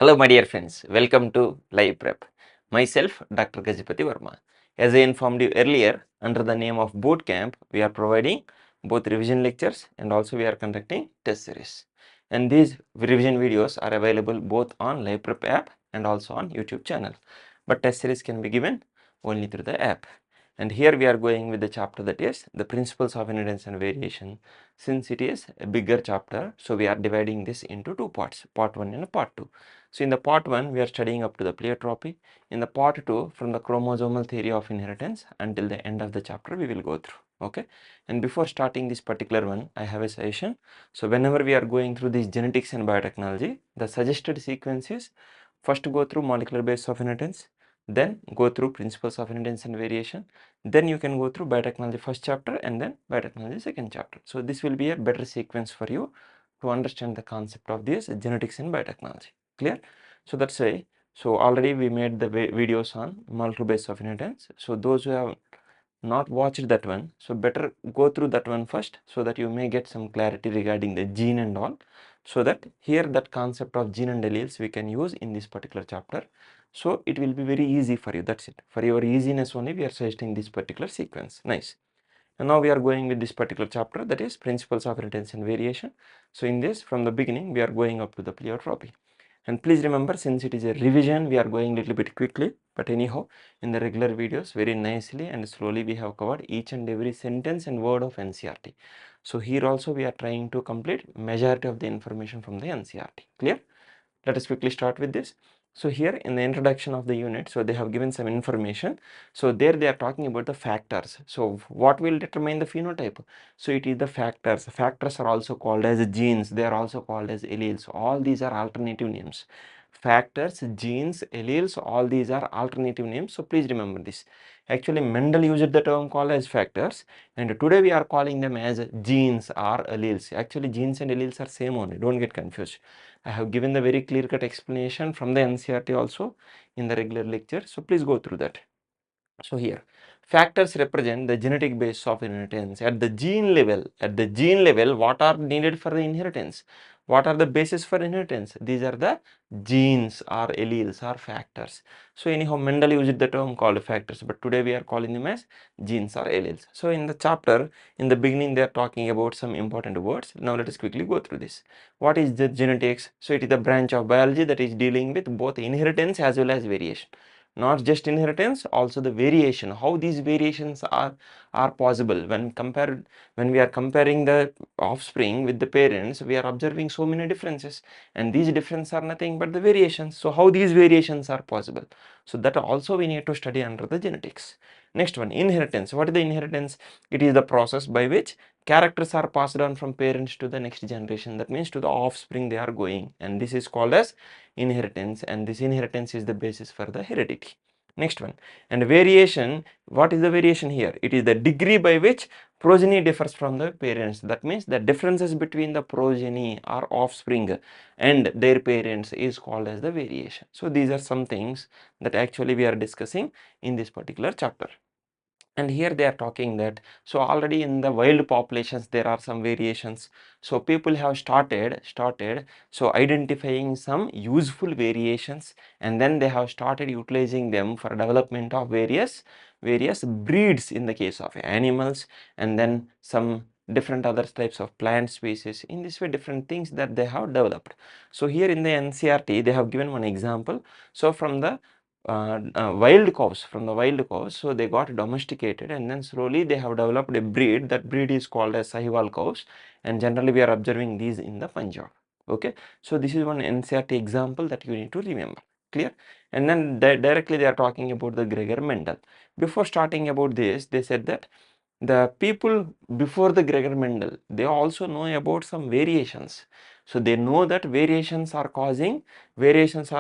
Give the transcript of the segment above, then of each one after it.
Hello, my dear friends. Welcome to Live Prep. Myself, Dr. Gajapati Verma. As I informed you earlier, under the name of Boot Camp, we are providing both revision lectures and also we are conducting test series. And these revision videos are available both on Live Prep app and also on YouTube channel. But test series can be given only through the app. And here we are going with the chapter that is the principles of inheritance and variation. Since it is a bigger chapter, so we are dividing this into two parts, part 1 and part 2. So in the part 1, we are studying up to the pleiotropy. In the part 2, from the chromosomal theory of inheritance until the end of the chapter, we will go through. Okay. And before starting this particular one, I have a suggestion. So whenever we are going through this genetics and biotechnology, the suggested sequence is first go through molecular basis of inheritance, then go through principles of inheritance and variation, then you can go through biotechnology first chapter and then biotechnology second chapter. So this will be a better sequence for you to understand the concept of this genetics and biotechnology. Clear? So that's why, so already we made the videos on molecular basis of inheritance. So those who have not watched that one, so better go through that one first so that you may get some clarity regarding the gene and all, so that here that concept of gene and alleles we can use in this particular chapter. So it will be very easy for you. That's it. For your easiness only we are suggesting this particular sequence. Nice. And now we are going with this particular chapter, that is principles of inheritance and variation. So in this, from the beginning we are going up to the pleiotropy. And please remember, since it is a revision, we are going little bit quickly, but anyhow, in the regular videos, very nicely and slowly we have covered each and every sentence and word of NCERT. So here also we are trying to complete majority of the information from the NCERT. Clear? Let us quickly start with this. So here in the introduction of the unit, so they have given some information. So there they are talking about the factors. So what will determine the phenotype? So it is the factors. Factors are also called as genes. They are also called as alleles. All these are alternative names. Factors, genes, alleles, all these are alternative names. So please remember this. Actually, Mendel used the term called as factors, and today we are calling them as genes or alleles. Actually, genes and alleles are same only. Don't get confused. I have given the very clear-cut explanation from the NCERT also in the regular lecture. So please go through that. So here, factors represent the genetic base of inheritance. At the gene level, what are needed for the inheritance? What are the basis for inheritance? These are the genes or alleles or factors. So anyhow, Mendel used the term called factors, but today we are calling them as genes or alleles. So in the chapter, in the beginning, they are talking about some important words. Now let us quickly go through this. What is the genetics? So it is the branch of biology that is dealing with both inheritance as well as variation. Not just inheritance, also the variation, how these variations are possible. When we are comparing the offspring with the parents, we are observing so many differences, and these differences are nothing but the variations. So how these variations are possible, so that also we need to study under the genetics. Next one, inheritance. What is the inheritance? It is the process by which characters are passed on from parents to the next generation, that means to the offspring they are going, and this is called as inheritance, and this inheritance is the basis for the heredity. Next one, and variation. What is the variation here? It is the degree by which progeny differs from the parents. That means the differences between the progeny or offspring and their parents is called as the variation. So these are some things that actually we are discussing in this particular chapter. And here they are talking that, so already in the wild populations there are some variations. So people have started so identifying some useful variations, and then they have started utilizing them for development of various breeds in the case of animals, and then some different other types of plant species. In this way, different things that they have developed. So here in the NCERT they have given one example. So from the wild cows, so they got domesticated, and then slowly they have developed a breed. That breed is called as Sahiwal cows, and generally we are observing these in the Punjab. Okay, so this is one NCERT example that you need to remember. Clear? And then directly they are talking about the Gregor Mendel. Before starting about this, they said that the people before the Gregor Mendel, they also know about some variations. So they know that variations are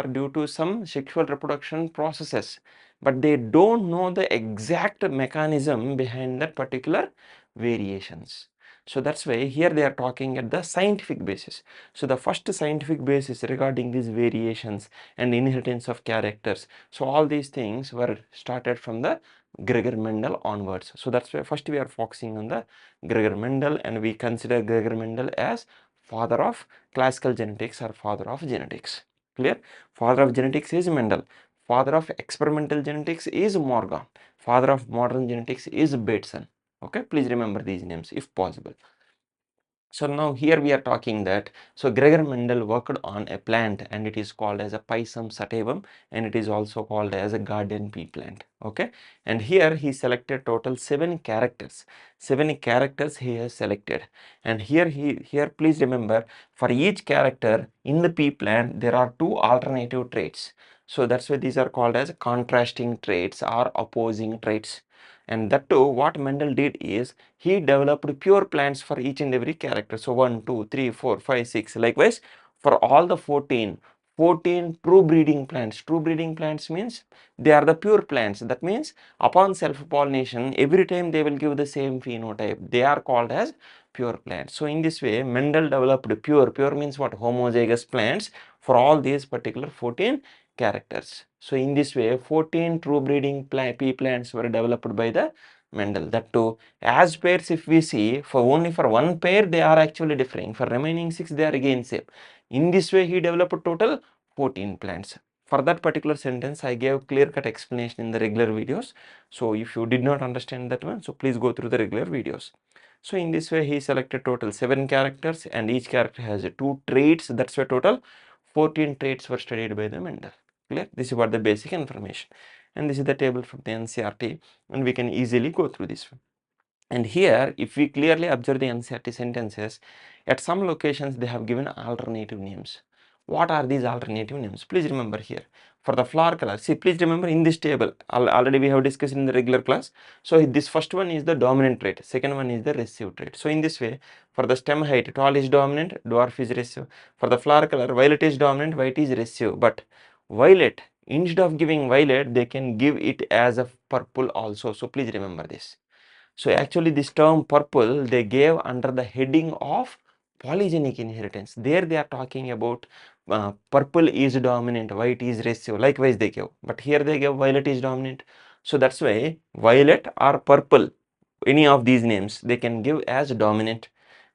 due to some sexual reproduction processes, but they don't know the exact mechanism behind that particular variations. So that's why here they are talking at the scientific basis. So the first scientific basis regarding these variations and inheritance of characters. So all these things were started from the Gregor Mendel onwards. So that's why first we are focusing on the Gregor Mendel, and we consider Gregor Mendel as father of classical genetics or father of genetics. Clear? Father of genetics is Mendel. Father of experimental genetics is Morgan. Father of modern genetics is Bateson. Okay, please remember these names if possible. So now here we are talking that, so Gregor Mendel worked on a plant and it is called as a Pisum sativum, and it is also called as a garden pea plant. Okay, and here he selected total 7 characters. 7 characters he has selected, and here please remember, for each character in the pea plant there are 2 alternative traits. So that's why these are called as contrasting traits or opposing traits. And that too, what Mendel did is he developed pure plants for each and every character. So 1, 2, 3, 4, 5, 6. Likewise, for all the 14 true breeding plants. True breeding plants means they are the pure plants. That means upon self-pollination, every time they will give the same phenotype. They are called as pure plants. So in this way, Mendel developed pure means what? Homozygous plants for all these particular 14 characters. So in this way, 14 true breeding pea plants were developed by the Mendel. That too, as pairs, if we see, for only for one pair they are actually differing. For remaining 6 they are again same. In this way, he developed total 14 plants. For that particular sentence, I gave clear-cut explanation in the regular videos. So if you did not understand that one, so please go through the regular videos. So in this way, he selected total 7 characters, and each character has 2 traits. That's why total 14 traits were studied by the Mendel. Clear? This is what the basic information. And this is the table from the NCRT, and we can easily go through this one. And here, if we clearly observe the NCRT sentences, at some locations they have given alternative names. What are these alternative names? Please remember here. For the flower color, see, please remember in this table, already we have discussed in the regular class. So this first one is the dominant trait, second one is the recessive trait. So in this way, for the stem height, tall is dominant, dwarf is recessive. For the flower color, violet is dominant, white is recessive. But violet, instead of giving violet, they can give it as a purple also. So please remember this. So actually this term purple they gave under the heading of polygenic inheritance. There they are talking about purple is dominant, white is recessive. Likewise they gave, but here they gave violet is dominant. So that's why violet or purple, any of these names they can give as dominant,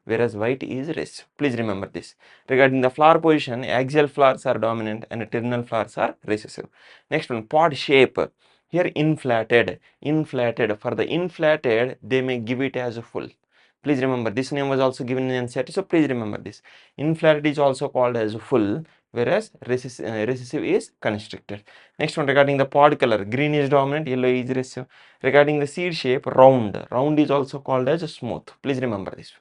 whereas white is recessive. Please remember this. Regarding the flower position, axial flowers are dominant and terminal flowers are recessive. Next one, pod shape. Here inflated. For the inflated, they may give it as a full. Please remember this name was also given in NCERT, so please remember this. Inflated is also called as full, whereas recessive is constricted. Next one, regarding the pod color, green is dominant, yellow is recessive. Regarding the seed shape, round is also called as smooth. Please remember this.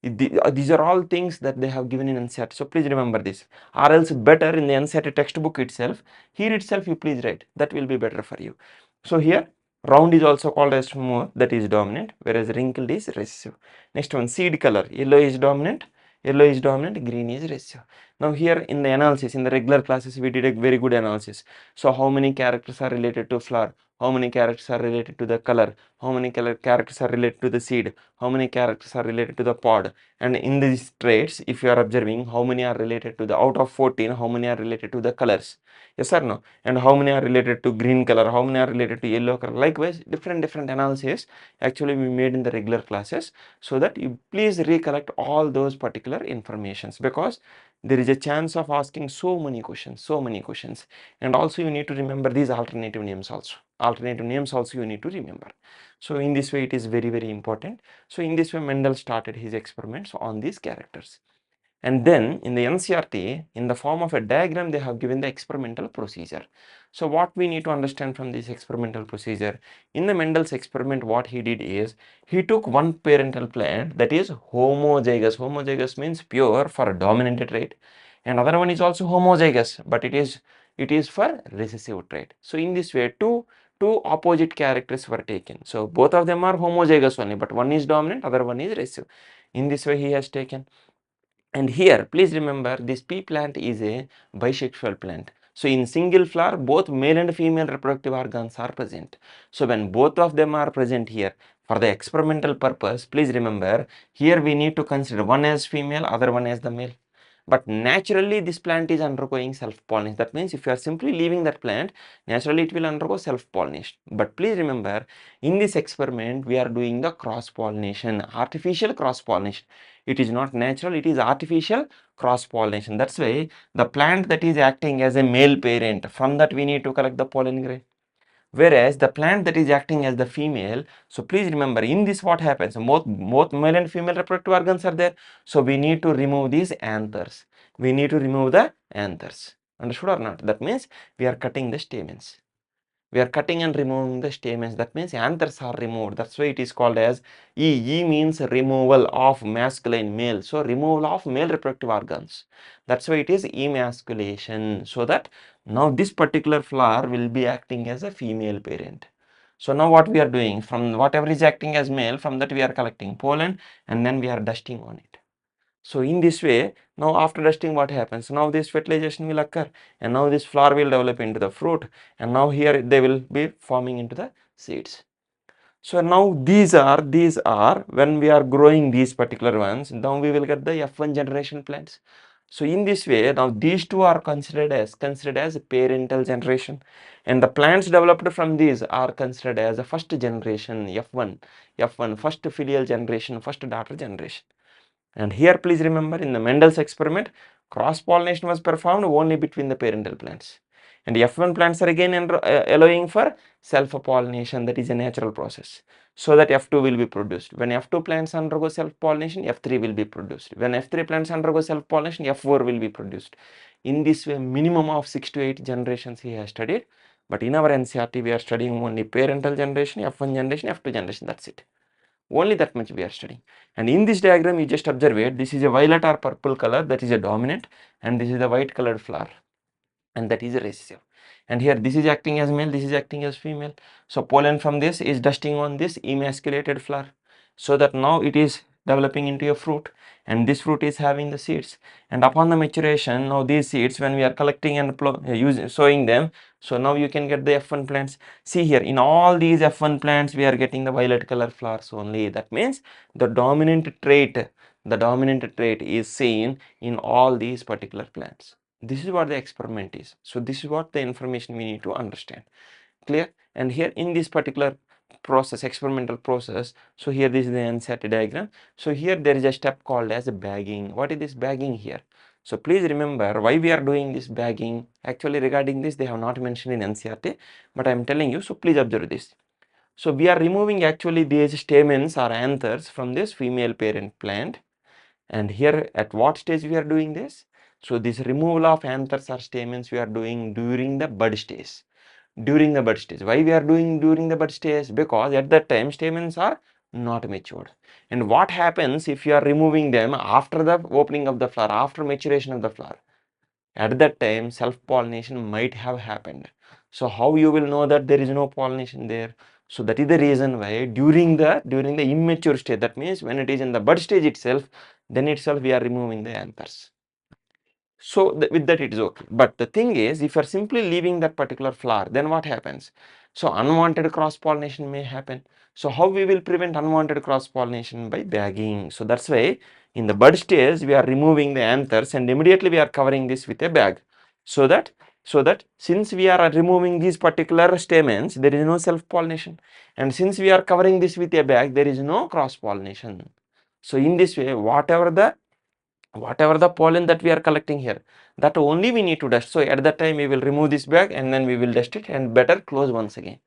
These are all things that they have given in NCERT. So please remember this. Or else better in the NCERT textbook itself, here itself you please write. That will be better for you. So here round is also called as smooth, that is dominant, whereas wrinkled is recessive. Next one, seed color. Yellow is dominant, green is recessive. Now here in the analysis, in the regular classes, we did a very good analysis. So how many characters are related to flower? How many characters are related to the color? How many characters are related to the seed? How many characters are related to the pod? And in these traits, if you are observing, how many are related to the, out of 14, how many are related to the colors? Yes or no? And how many are related to green color? How many are related to yellow color? Likewise, different analyses actually we made in the regular classes, so that you please recollect all those particular informations, because there is a chance of asking so many questions. And also you need to remember these alternative names also. You need to remember. So in this way it is very important. So in this way Mendel started his experiments on these characters. And then in the NCRT, in the form of a diagram, they have given the experimental procedure. So what we need to understand from this experimental procedure, in the Mendel's experiment, what he did is, he took one parental plant that is homozygous. Homozygous means pure for a dominant trait. And other one is also homozygous, but it is for recessive trait. So in this way, two opposite characters were taken. So both of them are homozygous only, but one is dominant, other one is recessive. In this way he has taken. And here, please remember, this pea plant is a bisexual plant. So in single flower, both male and female reproductive organs are present. So when both of them are present here, for the experimental purpose, please remember, here we need to consider one as female, other one as the male. but naturally this plant is undergoing self-pollination. That means if you are simply leaving that plant, naturally it will undergo self-pollination. But please remember, in this experiment we are doing the cross-pollination, artificial cross-pollination. It is not natural, it is artificial cross-pollination. That's why the plant that is acting as a male parent, from that we need to collect the pollen grain. Whereas the plant that is acting as the female, so please remember, in this what happens, both male and female reproductive organs are there. So we need to remove these anthers. We need to remove the anthers. Understood or not? That means we are cutting the stamens. We are cutting and removing the stamens. That means anthers are removed. That's why it is called as E. E means removal of masculine male. So removal of male reproductive organs. That's why it is emasculation. So that now this particular flower will be acting as a female parent. So now what we are doing, from whatever is acting as male, from that we are collecting pollen and then we are dusting on it. So in this way, now after dusting what happens? Now this fertilization will occur and now this flower will develop into the fruit and now here they will be forming into the seeds. So now these are when we are growing these particular ones, now we will get the F1 generation plants. So in this way, now these two are considered as parental generation, and the plants developed from these are considered as a first generation F1 first filial generation, first daughter generation. And here please remember, in the Mendel's experiment, cross-pollination was performed only between the parental plants. And F1 plants are again allowing for self-pollination, that is a natural process. So that F2 will be produced. When F2 plants undergo self-pollination, F3 will be produced. When F3 plants undergo self-pollination, F4 will be produced. In this way, minimum of 6 to 8 generations he has studied. But in our NCRT, we are studying only parental generation, F1 generation, F2 generation, that's it. Only that much we are studying. And in this diagram, you just observe it. This is a violet or purple color, that is a dominant, and this is the white colored flower, and that is a recessive. And here this is acting as male, this is acting as female. So pollen from this is dusting on this emasculated flower, so that now it is developing into a fruit, and this fruit is having the seeds. And upon the maturation, now these seeds, when we are collecting and sowing them, so now you can get the F1 plants. See here, in all these F1 plants, we are getting the violet color flowers only. That means the dominant trait is seen in all these particular plants. This is what the experiment is. So this is what the information we need to understand. Clear? And here in this particular process, experimental process, so here this is the NCERT diagram. So here there is a step called as bagging. What is this bagging here? So please remember why we are doing this bagging. Actually regarding this they have not mentioned in NCERT, but I am telling you, so please observe this. So we are removing actually these stamens or anthers from this female parent plant. And here at what stage we are doing this? So this removal of anthers or stamens we are doing during the bud stage. During the bud stage. Why we are doing during the bud stage? Because at that time stamens are not matured. And what happens if you are removing them after the opening of the flower, after maturation of the flower? At that time self-pollination might have happened. So how you will know that there is no pollination there? So that is the reason why during the immature stage, that means when it is in the bud stage itself, then itself we are removing the anthers. So with that it is okay. But the thing is, if you are simply leaving that particular flower, then what happens? So unwanted cross-pollination may happen. So how we will prevent unwanted cross-pollination? By bagging. So that's why in the bud stage we are removing the anthers and immediately we are covering this with a bag. So that since we are removing these particular stamens, there is no self-pollination. And since we are covering this with a bag, there is no cross-pollination. So in this way, whatever the pollen that we are collecting here, that only we need to dust. So at that time we will remove this bag and then we will dust it and better close once again.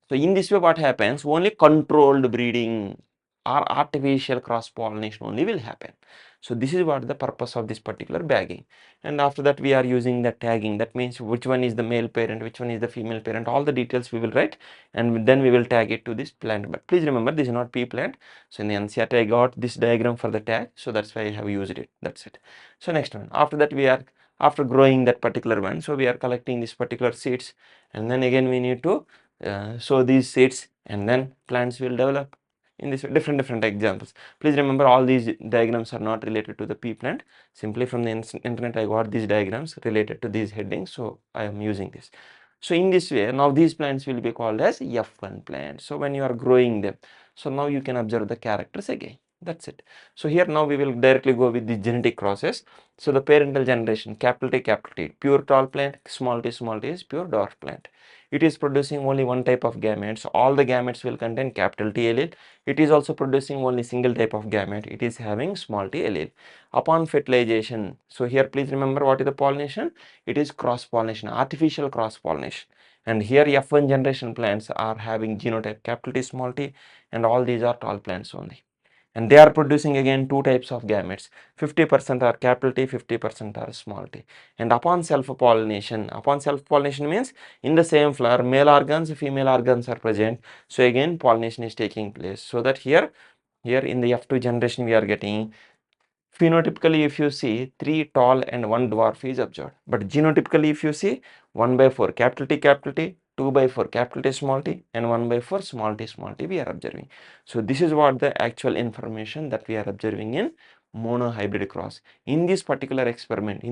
So in this way what happens, only controlled breeding or artificial cross pollination only will happen. So this is what the purpose of this particular bagging. And after that we are using the tagging. That means which one is the male parent, which one is the female parent, all the details we will write and then we will tag it to this plant. But please remember, this is not pea plant. So in the NCERT I got this diagram for the tag, so that's why I have used it. That's it. So next one, after that we are, after growing that particular one, so we are collecting this particular seeds and then again we need to sow these seeds and then plants will develop. In this different examples, please remember all these diagrams are not related to the pea plant. Simply from the internet I got these diagrams related to these headings, so I am using this. So in this way, now these plants will be called as F1 plants. So when you are growing them, so now you can observe the characters again. That's it. So here now we will directly go with the genetic process. So the parental generation, capital T, pure tall plant, small t is pure dwarf plant. It is producing only one type of gametes. All the gametes will contain capital T allele. It is also producing only single type of gamete. It is having small t allele. Upon fertilization, so here please remember what is the pollination? It is cross pollination, artificial cross pollination. And here F1 generation plants are having genotype capital T, small t, and all these are tall plants only. And they are producing again two types of gametes, 50% are capital T, 50% are small t. And upon self-pollination means in the same flower, male organs, female organs are present. So again pollination is taking place. So that here in the F2 generation we are getting, phenotypically if you see 3 tall and 1 dwarf is observed. But genotypically if you see 1/4 capital T, 2/4 capital T small t, and 1/4 small t we are observing. So this is what the actual information that we are observing in monohybrid cross. In this particular experiment,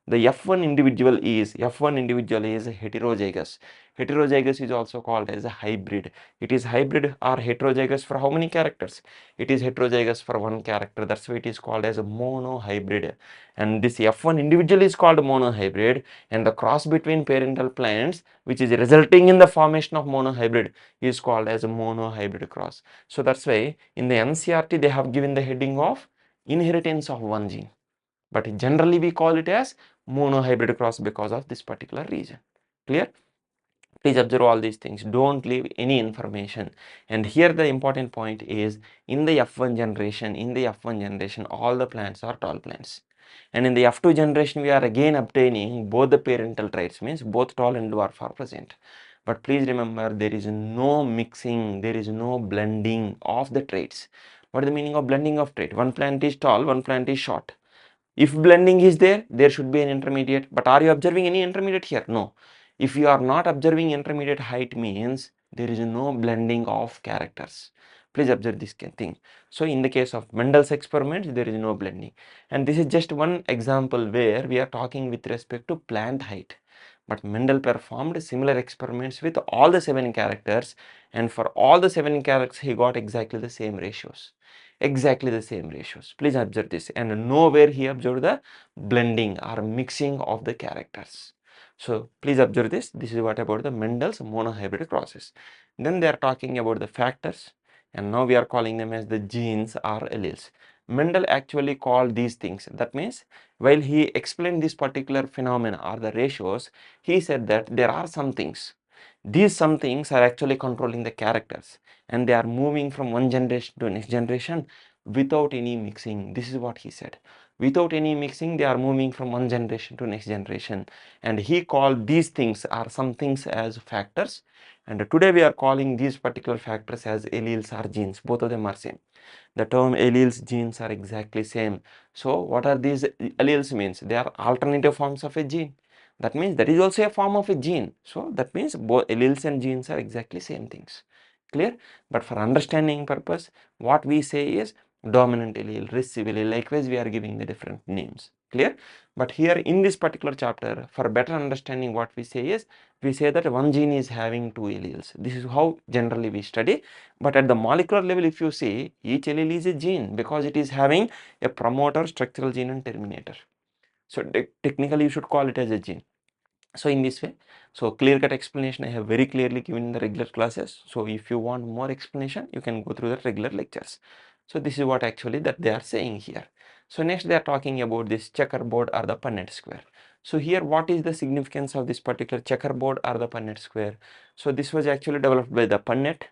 the F1 individual is heterozygous. Heterozygous is also called as a hybrid. It is hybrid or heterozygous for how many characters? It is heterozygous for one character. That's why it is called as a monohybrid. And this F1 individual is called monohybrid, and the cross between parental plants which is resulting in the formation of monohybrid is called as a monohybrid cross. So that's why in the NCERT they have given the heading of inheritance of one gene, but generally we call it as monohybrid cross because of this particular reason. Clear? Please observe all these things, don't leave any information. And here the important point is, in the F1 generation all the plants are tall plants, and in the F2 generation we are again obtaining both the parental traits, means both tall and dwarf are present. But please remember, there is no mixing, there is no blending of the traits. What is the meaning of blending of trait? One plant is tall, one plant is short. If blending is there, there should be an intermediate. But are you observing any intermediate here? No. If you are not observing intermediate height, means there is no blending of characters. Please observe this thing. So in the case of Mendel's experiments, there is no blending. And this is just one example where we are talking with respect to plant height. But Mendel performed similar experiments with all the 7 characters, and for all the 7 characters he got exactly the same ratios. Please observe this, and nowhere he observed the blending or mixing of the characters. So please observe this. This is what about the Mendel's monohybrid crosses. Then they are talking about the factors, and now we are calling them as the genes or alleles. Mendel actually called these things. That means while he explained this particular phenomena or the ratios, he said that there are some things. These some things are actually controlling the characters, and they are moving from one generation to next generation without any mixing. This is what he said. Without any mixing, they are moving from one generation to next generation. And he called these things or some things as factors. And today we are calling these particular factors as alleles or genes. Both of them are same. The term alleles, genes are exactly same. So what are these alleles means? They are alternative forms of a gene. That means that is also a form of a gene. So that means both alleles and genes are exactly same things. Clear? But for understanding purpose, what we say is dominant allele, recessive allele. Likewise, we are giving the different names. Clear? But here in this particular chapter, for better understanding, what we say is, we say that one gene is having 2 alleles. This is how generally we study. But at the molecular level, if you see, each allele is a gene because it is having a promoter, structural gene, and terminator. So technically, you should call it as a gene. So in this way, so clear-cut explanation I have very clearly given in the regular classes. So if you want more explanation, you can go through the regular lectures. So this is what actually that they are saying here. So next they are talking about this checkerboard or the Punnett square. So here what is the significance of this particular checkerboard or the Punnett square? So this was actually developed by the Punnett.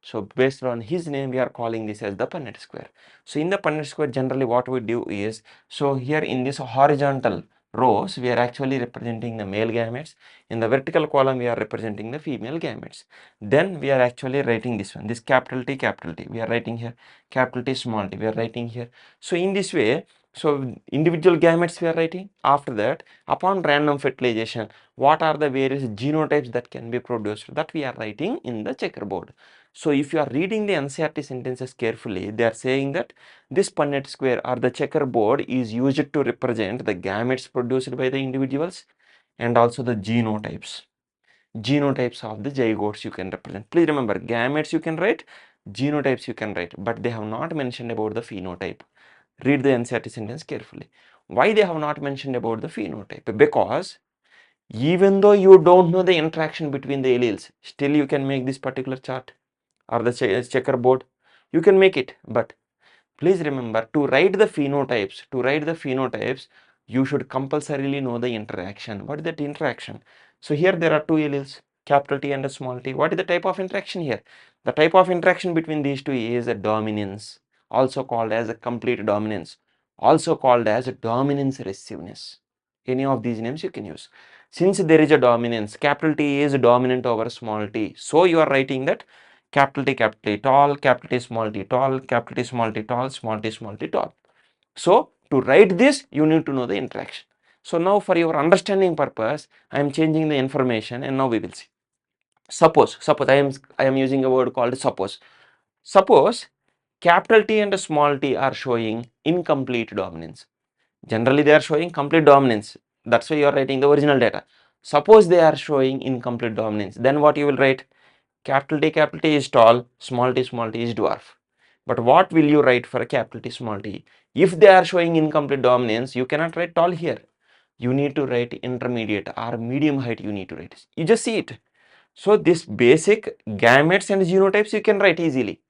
So based on his name, we are calling this as the Punnett square. So in the Punnett square, generally what we do is, so here in this horizontal rows, we are actually representing the male gametes. In the vertical column, we are representing the female gametes. Then we are actually writing this one, this capital T. We are writing here capital T, small t. We are writing here. So in this way, so individual gametes we are writing. After that, upon random fertilization, what are the various genotypes that can be produced, that we are writing in the checkerboard. So if you are reading the NCERT sentences carefully, they are saying that this Punnett square or the checkerboard is used to represent the gametes produced by the individuals and also the genotypes. Genotypes of the zygotes you can represent. Please remember, gametes you can write, genotypes you can write, but they have not mentioned about the phenotype. Read the NCERT sentence carefully. Why they have not mentioned about the phenotype? Because even though you don't know the interaction between the alleles, still you can make this particular chart or the checkerboard. You can make it, but please remember, to write the phenotypes, you should compulsorily know the interaction. What is that interaction? So here there are two alleles, capital T and a small t. What is the type of interaction here? The type of interaction between these two is a dominance, also called as a complete dominance, also called as a dominance recessiveness. Any of these names you can use. Since there is a dominance, capital T is dominant over small t. So you are writing that capital T tall, capital T small t tall, capital T small t tall, small t tall. So to write this, you need to know the interaction. So now for your understanding purpose, I am changing the information and now we will see. Suppose I am using a word called suppose. Suppose capital T and small t are showing incomplete dominance. Generally they are showing complete dominance. That's why you are writing the original data. Suppose they are showing incomplete dominance. Then what you will write? Capital T is tall, small t is dwarf. But what will you write for a capital T, small t? If they are showing incomplete dominance, you cannot write tall here. You need to write intermediate or medium height you need to write. You just see it. So this basic gametes and genotypes you can write easily.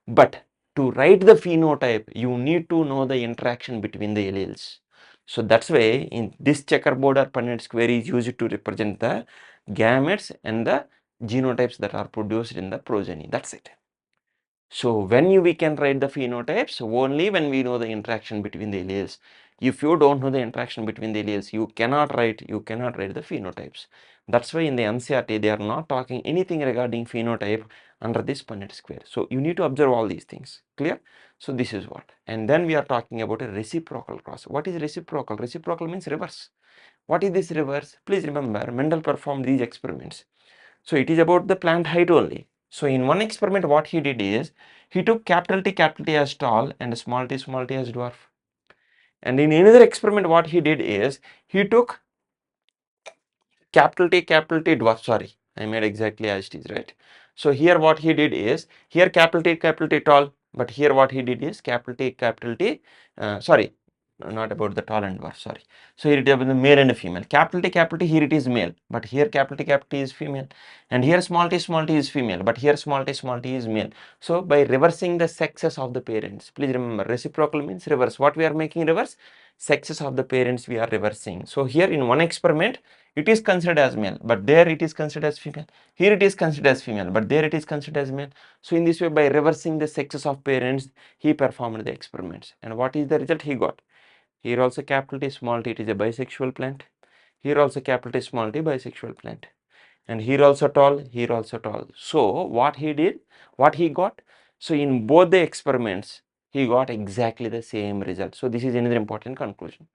But to write the phenotype, you need to know the interaction between the alleles. So that's why in this checkerboard or Punnett square is used to represent the gametes and the genotypes that are produced in the progeny. That's it. So when we can write the phenotypes only when we know the interaction between the alleles. If you don't know the interaction between the alleles, you cannot write the phenotypes. That's why in the NCERT they are not talking anything regarding phenotype under this Punnett square. So you need to observe all these things. Clear? So this is what. And then we are talking about a reciprocal cross. What is reciprocal? Reciprocal means reverse. What is this reverse? Please remember, Mendel performed these experiments. So it is about the plant height only. So in one experiment, what he did is, he took capital T as tall and small t as dwarf. And in another experiment, what he did is, he took capital T dwarf, sorry, I made exactly as it is, right? So here what he did is, here capital T tall, but here what he did is capital T, sorry, not about the tall and dwarf, sorry. So here it is the male and a female. Capital T, here it is male, but here capital T is female. And here small t is female, but here small t is male. So by reversing the sexes of the parents, please remember reciprocal means reverse. What we are making reverse? Sexes of the parents we are reversing. So here in one experiment, it is considered as male, but there it is considered as female. Here it is considered as female, but there it is considered as male. So in this way, by reversing the sexes of parents, he performed the experiments. And what is the result he got? Here also capital T small t, it is a bisexual plant. Here also capital T small t, bisexual plant. And here also tall, here also tall. So what he did, what he got? So in both the experiments, he got exactly the same result. So this is another important conclusion.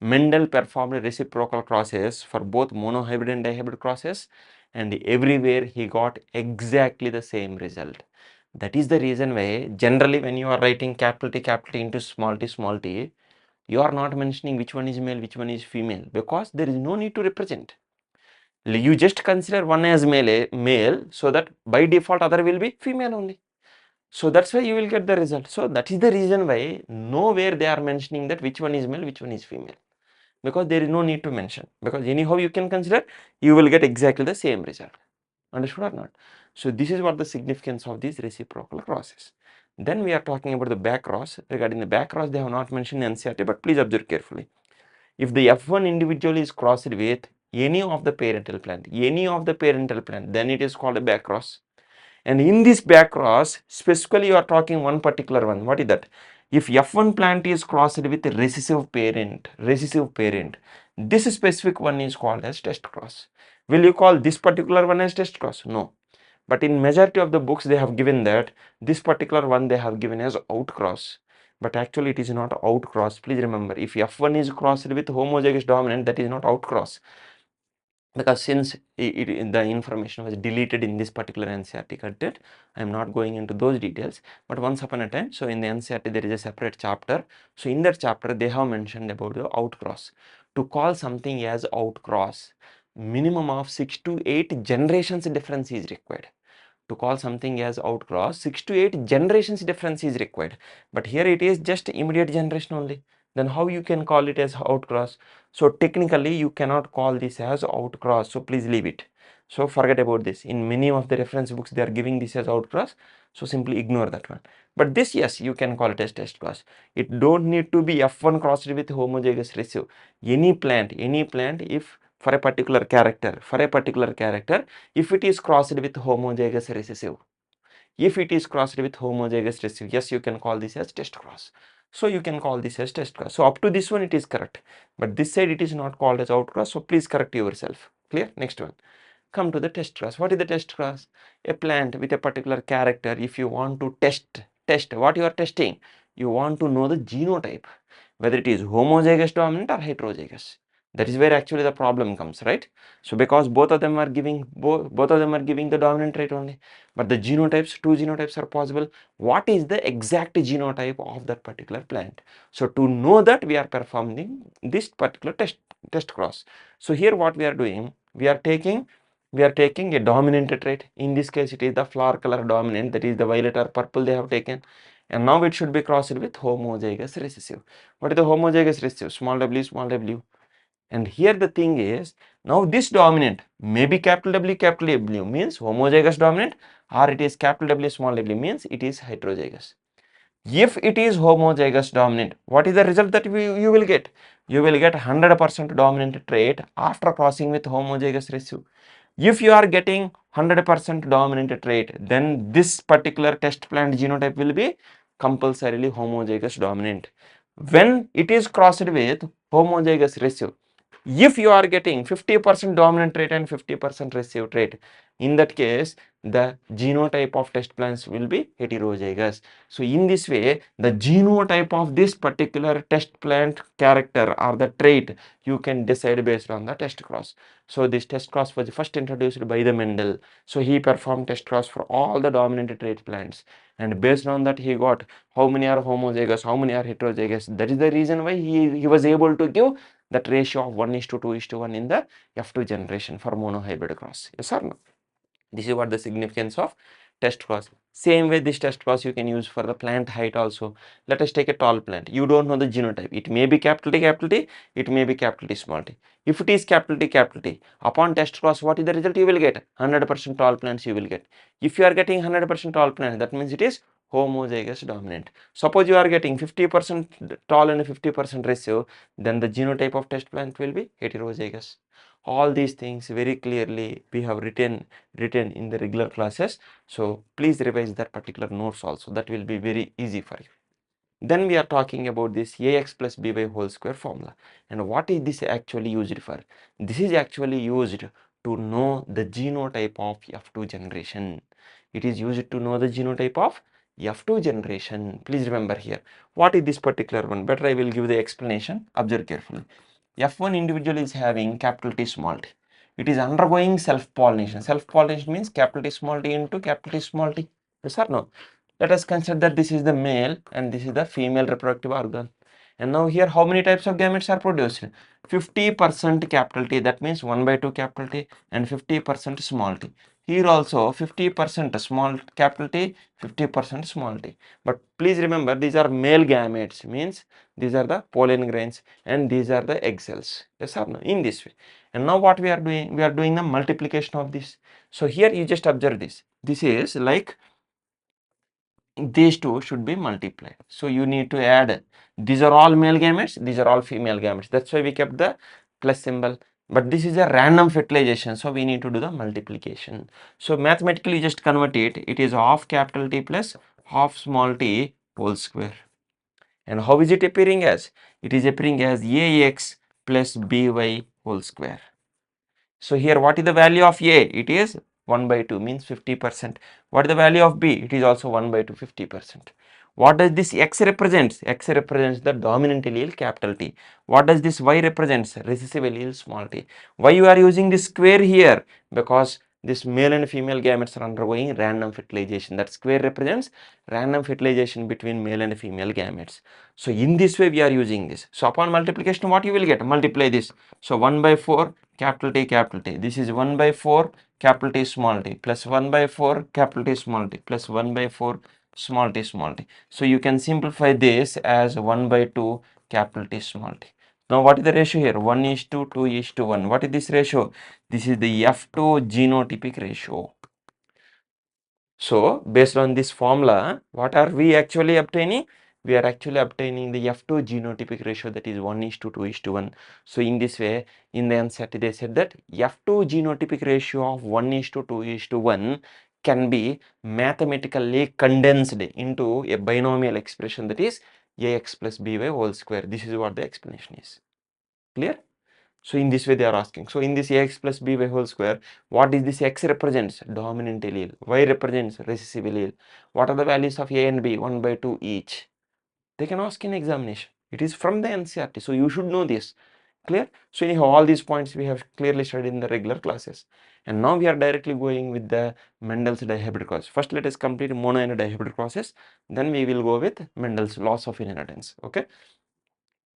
Mendel performed reciprocal crosses for both monohybrid and dihybrid crosses, and everywhere he got exactly the same result. That is the reason why generally when you are writing capital T into small t, you are not mentioning which one is male, which one is female, because there is no need to represent. You just consider one as male, so that by default other will be female only. So that's why you will get the result. So that is the reason why nowhere they are mentioning that which one is male, which one is female, because there is no need to mention, because anyhow you can consider, you will get exactly the same result. Understood or not? So this is what the significance of these reciprocal crosses. Then we are talking about the back cross. Regarding the back cross, they have not mentioned NCERT, but please observe carefully. If the F1 individual is crossed with any of the parental plant, then it is called a back cross. And in this back cross, specifically you are talking one particular one. What is that? If F1 plant is crossed with a recessive parent, this specific one is called as test cross. Will you call this particular one as test cross? No. But in majority of the books they have given that this particular one they have given as out cross. But actually it is not out cross. Please remember, if F1 is crossed with homozygous dominant, that is not out cross. Because since the information was deleted in this particular NCERT content, I am not going into those details. But once upon a time, so in the NCERT there is a separate chapter. So in that chapter they have mentioned about the outcross. To call something as outcross, minimum of 6 to 8 generations difference is required. To call something as outcross, 6 to 8 generations difference is required. But here it is just immediate generation only. Then how you can call it as outcross? So technically you cannot call this as outcross. So please leave it. So forget about this. In many of the reference books they are giving this as outcross. So simply ignore that one. But this, yes, you can call it as test cross. It don't need to be F1 crossed with homozygous recessive. Any plant, if for a particular character, if it is crossed with homozygous recessive, yes, you can call this as test cross. So you can call this as test cross. So up to this one it is correct, but this side it is not called as out cross. So please correct yourself. Clear? Next one. Come to the test cross. What is the test cross? A plant with a particular character. If you want to test what you are testing, you want to know the genotype, whether it is homozygous dominant or heterozygous. That is where actually the problem comes, right? So because both of them are giving the dominant trait only, but the genotypes, two genotypes are possible. What is the exact genotype of that particular plant? So to know that, we are performing this particular test cross. So here what we are doing, we are taking a dominant trait. In this case it is the flower color dominant, that is the violet or purple they have taken, and now it should be crossed with homozygous recessive. What is the homozygous recessive? Small w. And here the thing is, now this dominant may be capital W means homozygous dominant, or it is capital W small w means it is heterozygous. If it is homozygous dominant, what is the result that you will get? You will get 100% dominant trait after crossing with homozygous recessive. If you are getting 100% dominant trait, then this particular test plant genotype will be compulsorily homozygous dominant. When it is crossed with homozygous recessive, if you are getting 50% dominant trait and 50% recessive trait, in that case the genotype of test plants will be heterozygous. So in this way, the genotype of this particular test plant character or the trait you can decide based on the test cross. So this test cross was first introduced by the Mendel. So he performed test cross for all the dominant trait plants, and based on that he got how many are homozygous, how many are heterozygous. That is the reason why he was able to give that ratio of 1:2:1 in the F2 generation for monohybrid cross. Yes or no? This is what the significance of test cross. Same way this test cross you can use for the plant height also. Let us take a tall plant. You don't know the genotype. It may be capital T, it may be capital T small t. If it is capital T, upon test cross, what is the result you will get? 100% tall plants you will get. If you are getting 100% tall plants, that means it is homozygous dominant. Suppose you are getting 50% tall and 50% recessive, then the genotype of test plant will be heterozygous. All these things very clearly we have written in the regular classes. So please revise that particular notes also. That will be very easy for you. Then we are talking about this ax plus by whole square formula. And what is this actually used for? This is actually used to know the genotype of F2 generation. It is used to know the genotype of F2 generation. Please remember here. What is this particular one? Better I will give the explanation. Observe carefully. F1 individual is having capital T small t. It is undergoing self-pollination. Self-pollination means capital T small t into capital T small t. Yes or no? Let us consider that this is the male and this is the female reproductive organ. And now here how many types of gametes are produced? 50% capital T, that means 1/2 capital T, and 50% small t. Here also 50% small capital T, 50% small t. But please remember, these are male gametes, means these are the pollen grains and these are the egg cells. Yes or no? In this way. And now what we are doing? We are doing the multiplication of this. So here you just observe this. This is like these two should be multiplied. So you need to add, these are all male gametes, these are all female gametes. That's why we kept the plus symbol. But this is a random fertilization, so we need to do the multiplication. So mathematically just convert it. It is half capital T plus half small t whole square. And how is it appearing as? It is appearing as ax plus by whole square. So here what is the value of A? It is 1/2 means 50%. What is the value of B? It is also 1/2 50%. What does this X represents? X represents the dominant allele capital T. What does this Y represents? Recessive allele small t. Why you are using this square here? Because this male and female gametes are undergoing random fertilization. That square represents random fertilization between male and female gametes. So in this way we are using this. So upon multiplication what you will get? Multiply this. So 1/4 capital T, capital T. This is 1 by 4 capital T small t plus 1 by 4 capital T small t plus 1 by 4 small t small t. So you can simplify this as 1 by 2 capital T small t. Now what is the ratio here? 1 is to 2 is to 1. What is this ratio? This is the F2 genotypic ratio. So based on this formula, what are we actually obtaining? We are actually obtaining the F2 genotypic ratio, that is 1 is to 2 is to 1. So in this way, in the NCERT they said that F2 genotypic ratio of 1 is to 2 is to 1 can be mathematically condensed into a binomial expression, that is ax plus by whole square. This is what the explanation is. Clear? So in this way they are asking. So in this ax plus by whole square, what is this? X represents dominant allele, y represents recessive allele. What are the values of a and b? 1 by 2 each. They can ask in examination. It is from the NCERT, so you should know this. Clear? So anyhow, all these points we have clearly studied in the regular classes. And now we are directly going with the Mendel's dihybrid cross. First let us complete mono and dihybrid crosses. Then we will go with Mendel's laws of inheritance. Okay?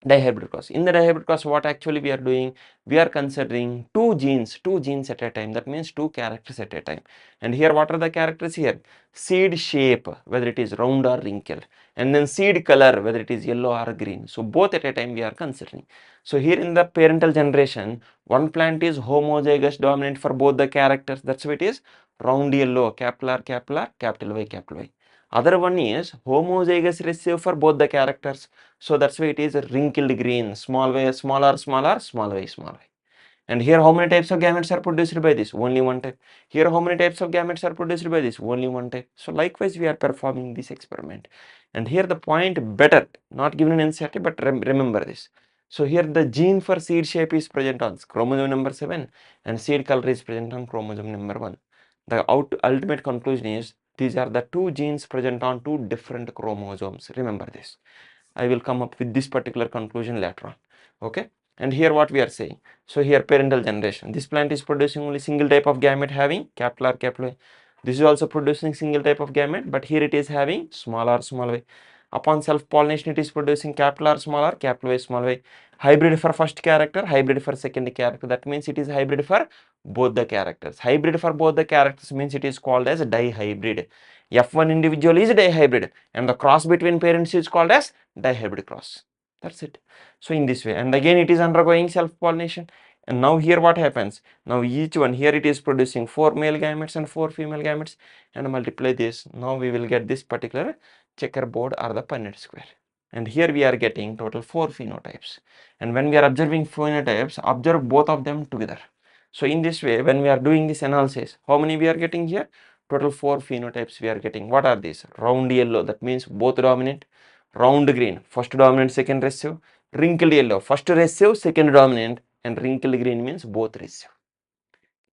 Dihybrid cross. In the dihybrid cross, what actually we are doing? We are considering two genes at a time. That means two characters at a time. And here, what are the characters here? Seed shape, whether it is round or wrinkled, and then seed color, whether it is yellow or green. So both at a time we are considering. So here in the parental generation, one plant is homozygous dominant for both the characters. That's why it is round yellow, capital R, capital Y, capital Y. Other one is homozygous recessive for both the characters. So that's why it is a wrinkled green, small y, small r, small r, small y, small y. And here how many types of gametes are produced by this? Only one type. Here how many types of gametes are produced by this? Only one type. So likewise we are performing this experiment. And here the point better, not given in NCERT, but remember this. So here the gene for seed shape is present on chromosome number 7 and seed color is present on chromosome number 1. The ultimate conclusion is these are the two genes present on two different chromosomes. Remember this. I will come up with this particular conclusion later on. Okay. And here what we are saying. So here parental generation. This plant is producing only single type of gamete having capital R, capital Y. This is also producing single type of gamete, but here it is having small r, small y. Upon self-pollination, it is producing capital R, small r, capital Y, small y. Hybrid for first character, hybrid for second character. That means it is hybrid for both the characters. Hybrid for both the characters means it is called as dihybrid. F1 individual is dihybrid and the cross between parents is called as dihybrid cross. That's it. So in this way, and again it is undergoing self-pollination. And now here what happens? Now each one, here it is producing 4 male gametes and 4 female gametes, and multiply this. Now we will get this particular checkerboard or the Punnett square. And here we are getting total 4 phenotypes. And when we are observing phenotypes, observe both of them together. So in this way, when we are doing this analysis, how many we are getting here? Total 4 phenotypes we are getting. What are these? Round yellow, that means both dominant. Round green, first dominant, second recessive. Wrinkled yellow, first recessive, second dominant, and wrinkled green means both recessive.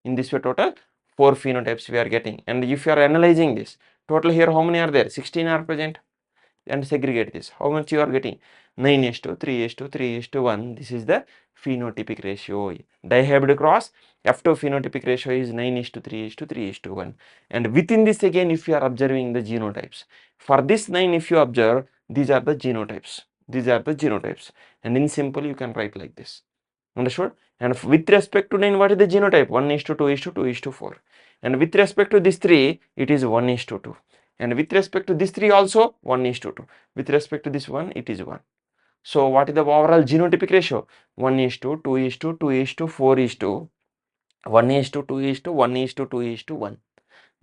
In this way, total 4 phenotypes we are getting. And if you are analyzing this, total here how many are there? 16 are present. And segregate this. How much you are getting? 9 is to 3 is to 3 is to 1. This is the phenotypic ratio. Dihybrid cross, F2 phenotypic ratio is 9 is to 3 is to 3 is to 1. And within this again, if you are observing the genotypes, for this 9 if you observe, these are the genotypes. These are the genotypes. And in simple you can write like this. Understood? And with respect to 9, what is the genotype? 1 is to 2 is to 2 is to 4. And with respect to this 3, it is 1 is to 2. And with respect to this 3 also 1 is to 2. With respect to this 1, it is 1. So what is the overall genotypic ratio? 1 is to 2 is to 2 is to 4 is to 1 is to 2 is to 1 is to 2 is to 1.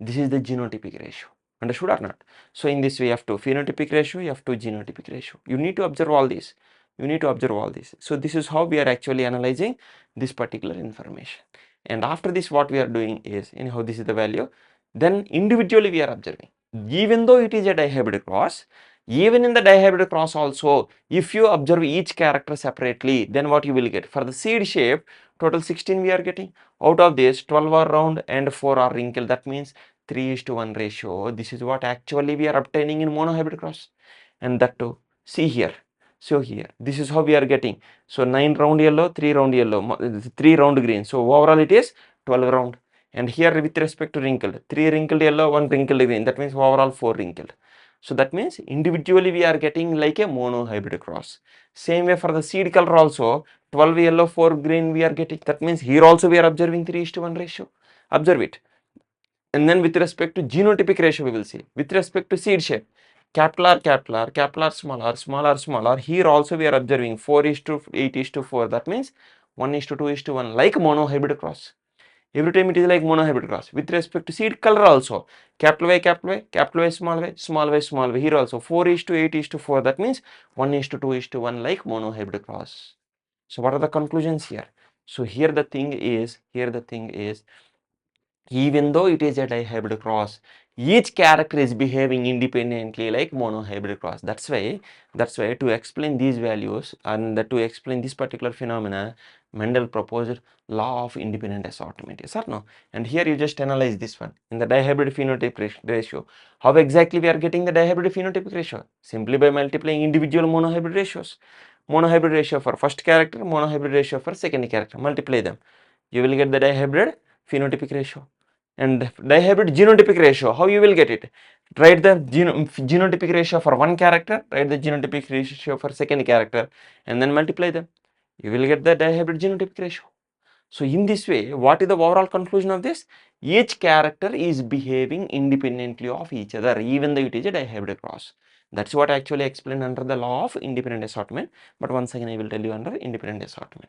This is the genotypic ratio. Understood or not? So in this way, F2 phenotypic ratio, F2 genotypic ratio. You need to observe all this. You need to observe all this. So this is how we are actually analyzing this particular information. And after this, what we are doing is, anyhow, this is the value. Then individually we are observing. Even though it is a dihybrid cross, even in the dihybrid cross also, if you observe each character separately, then what you will get? For the seed shape, total 16 we are getting. Out of this, 12 are round and 4 are wrinkled. That means 3 is to 1 ratio. This is what actually we are obtaining in monohybrid cross. And that too, see here. So here, this is how we are getting. So 9 round yellow, 3 round yellow, 3 round green. So overall it is 12 round. And here with respect to wrinkled, 3 wrinkled yellow, 1 wrinkled green. That means overall 4 wrinkled. So that means individually we are getting like a monohybrid cross. Same way for the seed color also, 12 yellow, 4 green we are getting. That means here also we are observing 3:1 ratio. Observe it. And then with respect to genotypic ratio we will see. With respect to seed shape, capital R, capital R, capital R, small r, small r, small r. Here also we are observing 4:8:4. That means 1:2:1 like monohybrid cross. Every time it is like monohybrid cross. With respect to seed color also, capital Y, capital Y, capital Y, small y, small y, small y. Here also 4:8:4. That means 1:2:1 like monohybrid cross. So what are the conclusions here? So here the thing is, even though it is a dihybrid cross, each character is behaving independently like monohybrid cross. That's why to explain these values and to explain this particular phenomena, Mendel proposed law of independent assortment. Yes or no? And here you just analyze this one in the dihybrid phenotype ratio. How exactly we are getting the dihybrid phenotypic ratio? Simply by multiplying individual monohybrid ratios. Monohybrid ratio for first character, monohybrid ratio for second character. Multiply them. You will get the dihybrid phenotypic ratio. And dihybrid genotypic ratio, how you will get it? Write the genotypic ratio for one character, write the genotypic ratio for second character, and then multiply them. You will get the dihybrid genotypic ratio. So in this way, what is the overall conclusion of this? Each character is behaving independently of each other, even though it is a dihybrid cross. That's what I actually explained under the law of independent assortment. But once again, I will tell you under independent assortment.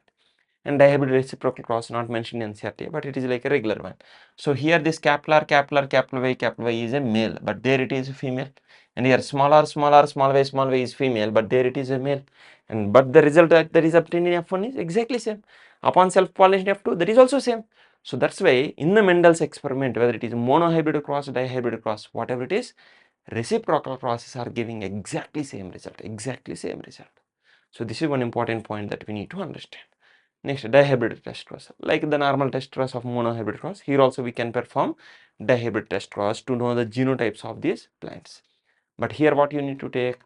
And dihybrid reciprocal cross not mentioned in NCERT, but it is like a regular one. So here this capital R, capital Y is a male, but there it is a female. And here small r, small y is female, but there it is a male. And but the result that is obtained in F1 is exactly same. Upon self-pollination F2, that is also same. So that's why in the Mendel's experiment, whether it is monohybrid cross, dihybrid cross, whatever it is, reciprocal crosses are giving exactly same result. So this is one important point that we need to understand. Next, dihybrid test cross. Like the normal test cross of monohybrid cross, here also we can perform dihybrid test cross to know the genotypes of these plants. But here what you need to take,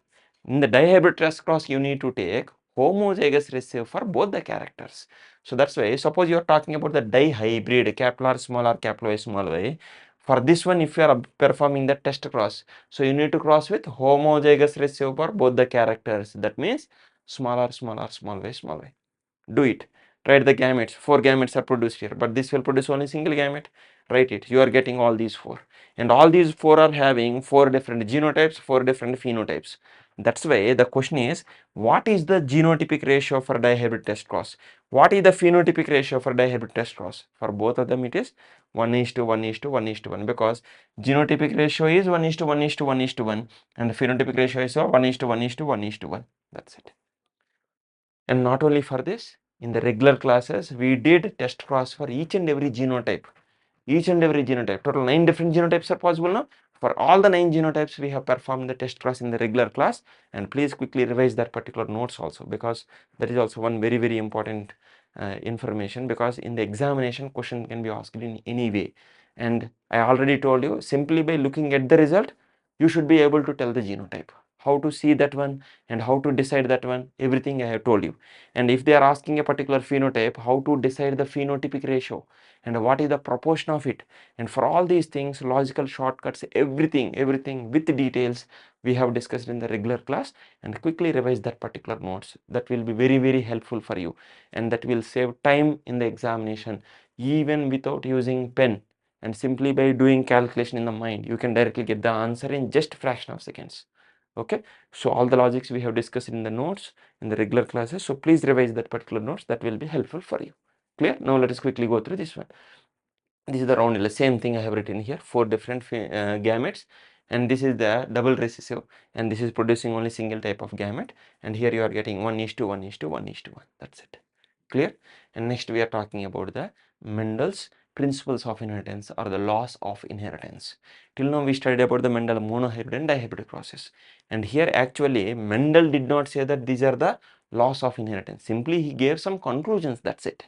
in the dihybrid test cross you need to take homozygous recessive for both the characters. So that's why, suppose you are talking about the dihybrid, capital R, capital Y, small y. For this one, if you are performing the test cross, so you need to cross with homozygous recessive for both the characters. That means small r, small y. Do it. Write the gametes. 4 gametes are produced here, but this will produce only single gamete. Write it. You are getting all these 4. And all these 4 are having 4 different genotypes, 4 different phenotypes. That's why the question is, what is the genotypic ratio for dihybrid test cross? What is the phenotypic ratio for dihybrid test cross? For both of them it is 1:1:1:1 because genotypic ratio is 1:1:1:1 and the phenotypic ratio is 1:1:1:1. That's it. And not only for this, in the regular classes, we did test cross for each and every genotype. Total 9 different genotypes are possible now. For all the 9 genotypes, we have performed the test cross in the regular class. And please quickly revise that particular notes also, because that is also one very important information, because in the examination question can be asked in any way. And I already told you, simply by looking at the result, you should be able to tell the genotype. How to see that one and how to decide that one, everything I have told you. And if they are asking a particular phenotype, how to decide the phenotypic ratio and what is the proportion of it. And for all these things, logical shortcuts, everything with details we have discussed in the regular class, and quickly revise that particular notes. That will be very helpful for you, and that will save time in the examination even without using pen. And simply by doing calculation in the mind, you can directly get the answer in just fraction of seconds. Okay, so all the logics we have discussed in the notes in the regular classes, so please revise that particular notes. That will be helpful for you. Clear? Now let us quickly go through this one. This is the round, same thing I have written here, 4 different gametes, and this is the double recessive, and this is producing only single type of gamete, and here you are getting 1:1:1:1. That's it. Clear? And next we are talking about the Mendel's principles of inheritance or the laws of inheritance. Till now we studied about the Mendel monohybrid and dihybrid process, and here actually Mendel did not say that these are the laws of inheritance. Simply he gave some conclusions. That's it.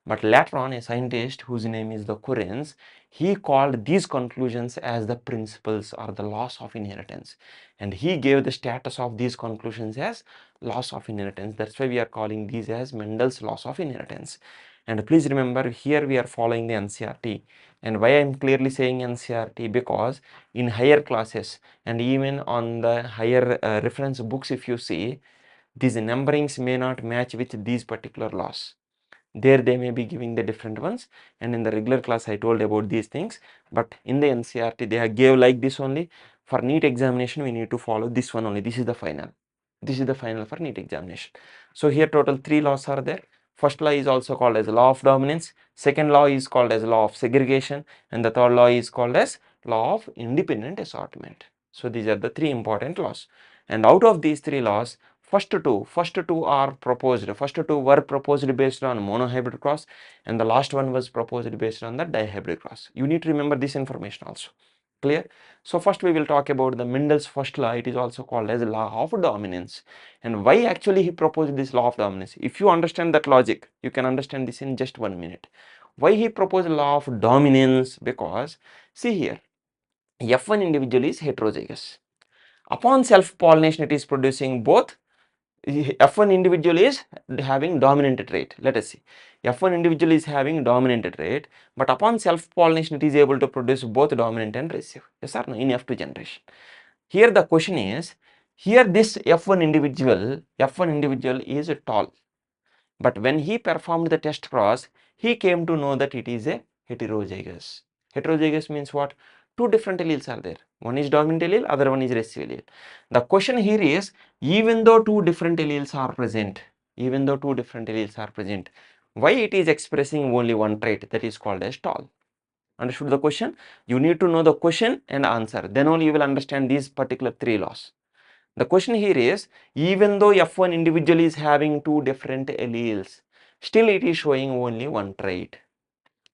But later on, a scientist whose name is the Kurens, he called these conclusions as the principles or the laws of inheritance, and he gave the status of these conclusions as laws of inheritance. That's why we are calling these as Mendel's laws of inheritance. And please remember, here we are following the NCRT. And why I am clearly saying NCRT? Because in higher classes and even on the higher reference books, if you see, these numberings may not match with these particular laws. There they may be giving the different ones, and in the regular class I told about these things, but in the NCRT they have gave like this only. For NEET examination we need to follow this one only. This is the final. This is the final for NEET examination. So here total 3 laws are there. First law is also called as law of dominance, second law is called as law of segregation, and the third law is called as law of independent assortment. So these are the 3 important laws, and out of these 3 laws, first two are proposed. First two were proposed based on monohybrid cross, and the last one was proposed based on the dihybrid cross. You need to remember this information also. Clear? So first we will talk about the Mendel's first law. It is also called as law of dominance. And why actually he proposed this law of dominance? If you understand that logic, you can understand this in just 1 minute. Why he proposed law of dominance? Because see here, F1 individual is heterozygous. Upon self-pollination, it is producing both. F1 individual is having dominant trait. Let us see. F1 individual is having dominant trait, but upon self-pollination, it is able to produce both dominant and recessive. Yes or no? In F2 generation. Here the question is, here this F1 individual is tall, but when he performed the test cross, he came to know that it is a heterozygous. Heterozygous means what? Two different alleles are there. One is dominant allele, other one is recessive allele. The question here is, even though two different alleles are present, why it is expressing only one trait, that is called as tall? Understood the question? You need to know the question and answer. Then only you will understand these particular 3 laws. The question here is, even though F1 individual is having two different alleles, still it is showing only one trait.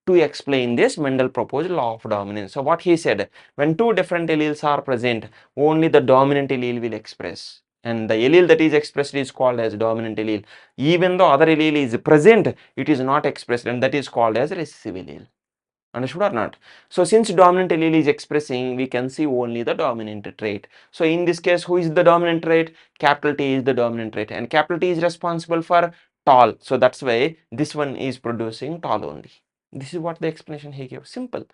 To explain this, Mendel proposed law of dominance. So what he said, when two different alleles are present, only the dominant allele will express. And the allele that is expressed is called as dominant allele. Even though other allele is present, it is not expressed, and that is called as recessive allele. Understood or not? So since dominant allele is expressing, we can see only the dominant trait. So in this case, who is the dominant trait? Capital T is the dominant trait, and capital T is responsible for tall. So that's why this one is producing tall only. This is what the explanation he gave. Simple.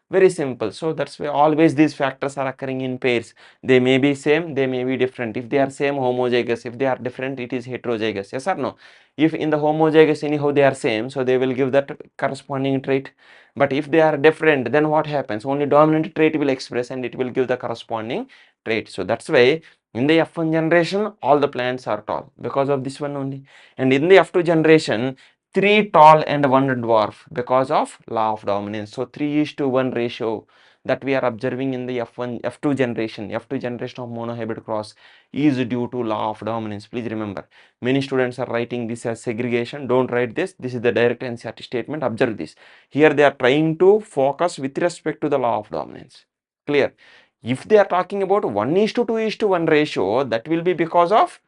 Very simple. So that's why always these factors are occurring in pairs. They may be same, they may be different. If they are same, homozygous. If they are different, it is heterozygous. Yes or no? If in the homozygous anyhow they are same, so they will give that corresponding trait. But if they are different, then what happens? Only dominant trait will express and it will give the corresponding trait. So that's why in the F1 generation, all the plants are tall because of this one only. And in the F2 generation, 3 tall and 1 dwarf because of law of dominance. So 3:1 ratio that we are observing in the F2 generation of monohybrid cross is due to law of dominance. Please remember, many students are writing this as segregation. Don't write this. This is the direct NCRT statement. Observe this. Here they are trying to focus with respect to the law of dominance. Clear? If they are talking about 1:2:1 ratio, that will be because of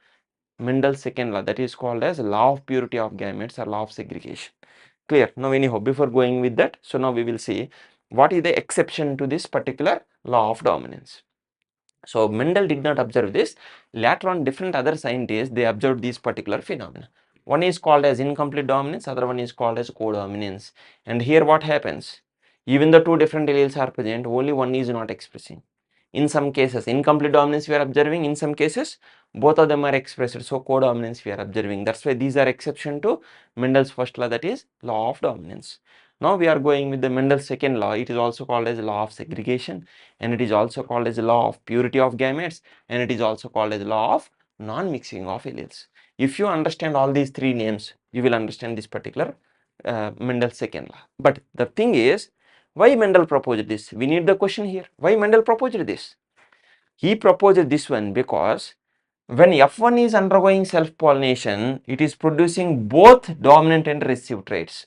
Mendel's second law, that is called as law of purity of gametes or law of segregation. Clear? Now anyhow, before going with that, so now we will see what is the exception to this particular law of dominance. So Mendel did not observe this. Later on, different other scientists, they observed these particular phenomena. One is called as incomplete dominance, other one is called as codominance. And here what happens? Even the two different alleles are present, only one is not expressing. In some cases, incomplete dominance we are observing. In some cases, both of them are expressed. So codominance we are observing. That's why these are exception to Mendel's first law, that is law of dominance. Now we are going with the Mendel's second law. It is also called as law of segregation, and it is also called as law of purity of gametes, and it is also called as law of non-mixing of alleles. If you understand all these 3 names, you will understand this particular Mendel's second law. But the thing is, why Mendel proposed this? We need the question here. Why Mendel proposed this? He proposed this one because when F1 is undergoing self-pollination, it is producing both dominant and recessive traits.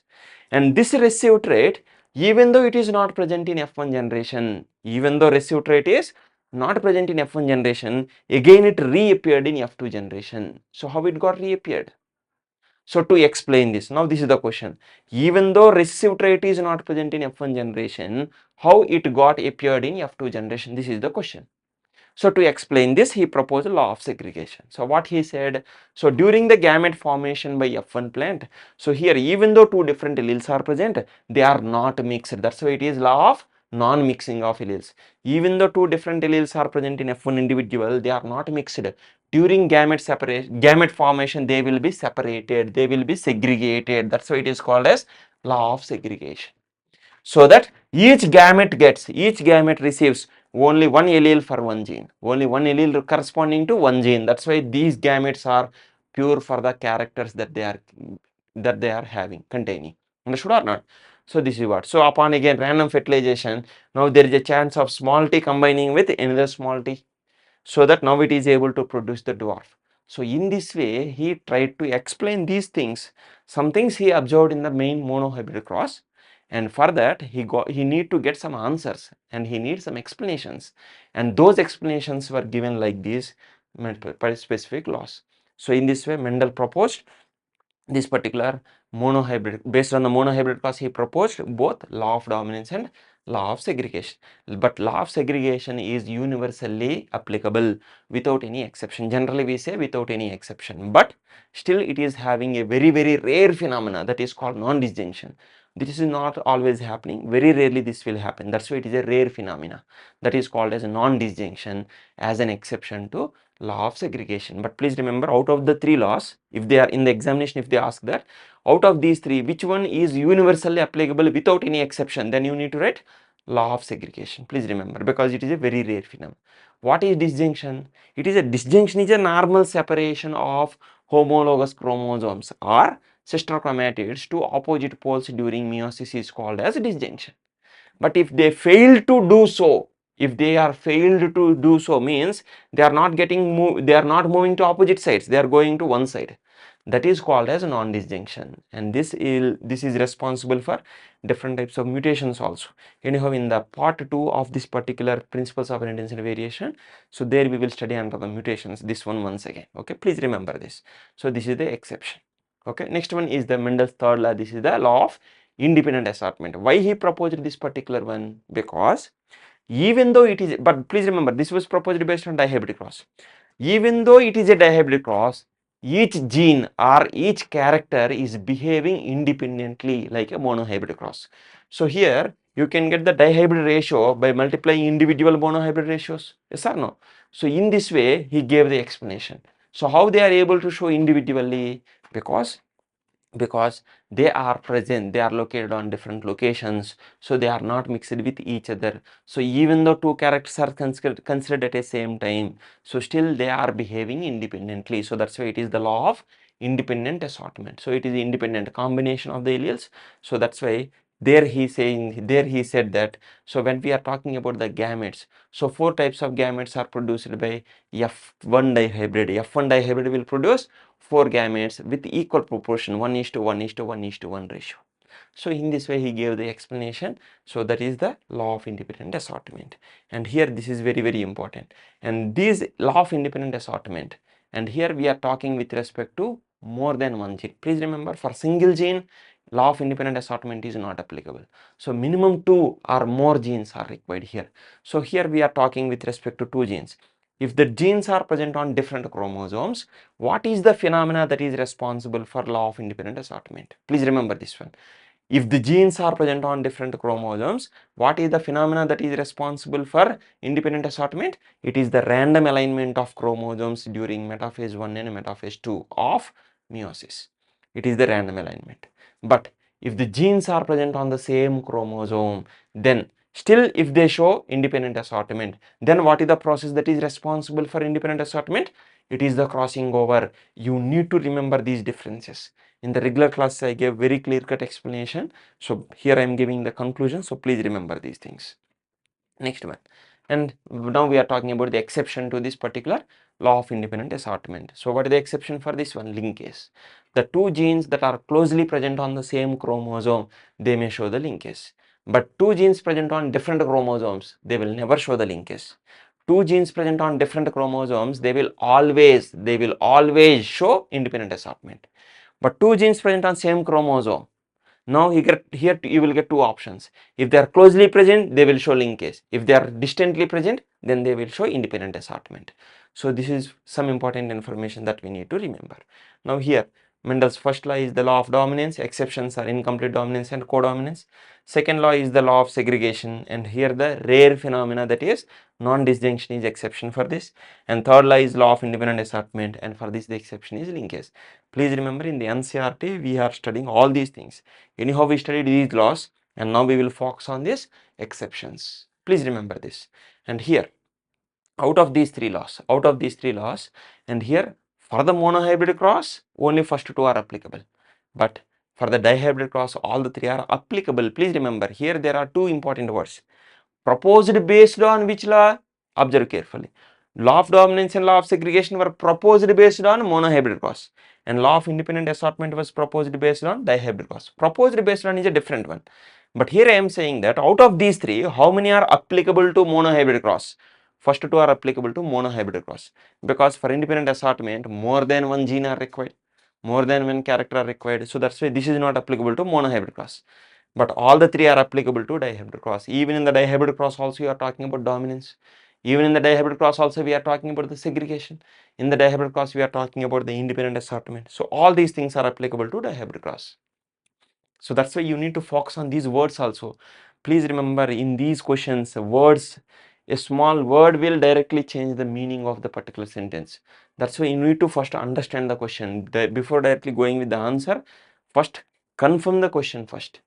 And this recessive trait, even though it is not present in F1 generation, even though recessive trait is not present in F1 generation, again it reappeared in F2 generation. So how it got reappeared? So to explain this, now this is the question. Even though recessive trait is not present in F1 generation, how it got appeared in F2 generation? This is the question. So to explain this, he proposed a law of segregation. So what he said, so during the gamete formation by F1 plant, so here even though two different alleles are present, they are not mixed. That's why it is law of non-mixing of alleles. Even though two different alleles are present in F1 individual, they are not mixed. During gamete formation, they will be separated, they will be segregated. That's why it is called as law of segregation. So that each gamete receives only one allele for one gene, only one allele corresponding to one gene. That's why these gametes are pure for the characters that they are having, containing. Understood or not? So this is what. So upon again random fertilization, now there is a chance of small t combining with another small t, so that now it is able to produce the dwarf. So in this way, he tried to explain these things. Some things he observed in the main monohybrid cross, and for that he need to get some answers and he needs some explanations, and those explanations were given like these specific laws. So in this way, Mendel proposed this particular monohybrid. Based on the monohybrid class, he proposed both law of dominance and law of segregation. But law of segregation is universally applicable without any exception. Generally we say without any exception, but still it is having a very rare phenomena that is called non-disjunction. This is not always happening, very rarely this will happen. That's why it is a rare phenomena that is called as a non-disjunction, as an exception to law of segregation. But please remember, out of the three laws, if they are in the examination, if they ask that out of these three, which one is universally applicable without any exception, then you need to write law of segregation. Please remember, because it is a very rare phenomenon. What is disjunction? Disjunction is a normal separation of homologous chromosomes or sister chromatids to opposite poles during meiosis is called as disjunction. But if they fail to do so, if they are failed to do so, means they are not they are not moving to opposite sides, they are going to one side, that is called as non-disjunction, and this is responsible for different types of mutations also. Anyhow, in the part 2 of this particular principles of intensity variation, so there we will study under the mutations, this one once again. Okay, please remember this. So this is the exception. Okay, next one is the Mendel's third law. This is the law of independent assortment. Why he proposed this particular one? Because even though it is, but please remember, this was proposed based on dihybrid cross. Even though it is a dihybrid cross, each gene or each character is behaving independently like a monohybrid cross. So here you can get the dihybrid ratio by multiplying individual monohybrid ratios. Yes or no? So in this way he gave the explanation. So how they are able to show individually? Because they are present, they are located on different locations, so they are not mixed with each other. So even though two characters are considered at the same time, so still they are behaving independently. So that's why it is the law of independent assortment. So it is the independent combination of the alleles. So that's why there he said that, so when we are talking about the gametes, so four types of gametes are produced by F1 dihybrid. F1 dihybrid will produce four gametes with equal proportion, 1:1:1:1 ratio. So in this way he gave the explanation. So that is the law of independent assortment, and here this is very important. And this law of independent assortment, and here we are talking with respect to more than one gene. Please remember, for single gene, law of independent assortment is not applicable. So minimum two or more genes are required here. So here we are talking with respect to two genes. If the genes are present on different chromosomes, what is the phenomena that is responsible for law of independent assortment? Please remember this one. If the genes are present on different chromosomes, what is the phenomena that is responsible for independent assortment? It is the random alignment of chromosomes during metaphase 1 and metaphase 2 of meiosis. It is the random alignment. But if the genes are present on the same chromosome, then still if they show independent assortment, then what is the process that is responsible for independent assortment? It is the crossing over. You need to remember these differences. In the regular class, I gave very clear-cut explanation. So here I am giving the conclusion. So please remember these things. Next one. And now we are talking about the exception to this particular law of independent assortment. So what is the exception for this one? Linkage. The two genes that are closely present on the same chromosome, they may show the linkage. But two genes present on different chromosomes, they will never show the linkage. Two genes present on different chromosomes, they will always show independent assortment. but two genes present on same chromosome. Now here you will get two options. If they are closely present, they will show linkage. If they are distantly present, then they will show independent assortment. So this is some important information that we need to remember. Now here, Mendel's first law is the law of dominance. Exceptions are incomplete dominance and codominance. Second law is the law of segregation, and here the rare phenomena, that is non-disjunction, is exception for this. And third law is law of independent assortment, and for this the exception is linkage. Please remember, in the NCERT we are studying all these things. Anyhow, we studied these laws, and now we will focus on these exceptions. Please remember this. And here, out of these three laws, and here for the monohybrid cross, only first two are applicable. But for the dihybrid cross, all the three are applicable. Please remember, here there are two important words. Proposed based on which law? Observe carefully. Law of dominance and law of segregation were proposed based on monohybrid cross, and law of independent assortment was proposed based on dihybrid cross. Proposed based on is a different one. But here I am saying that out of these three, how many are applicable to monohybrid cross? First two are applicable to monohybrid cross, because for independent assortment, more than one gene are required, more than one character are required. So that's why this is not applicable to monohybrid cross. But all the three are applicable to dihybrid cross. Even in the dihybrid cross also you are talking about dominance. Even in the dihybrid cross also we are talking about the segregation. In the dihybrid cross we are talking about the independent assortment. So all these things are applicable to dihybrid cross. So that's why you need to focus on these words also. Please remember, in these questions, words, a small word will directly change the meaning of the particular sentence. That's why you need to first understand the question. Before directly going with the answer, first confirm the question first,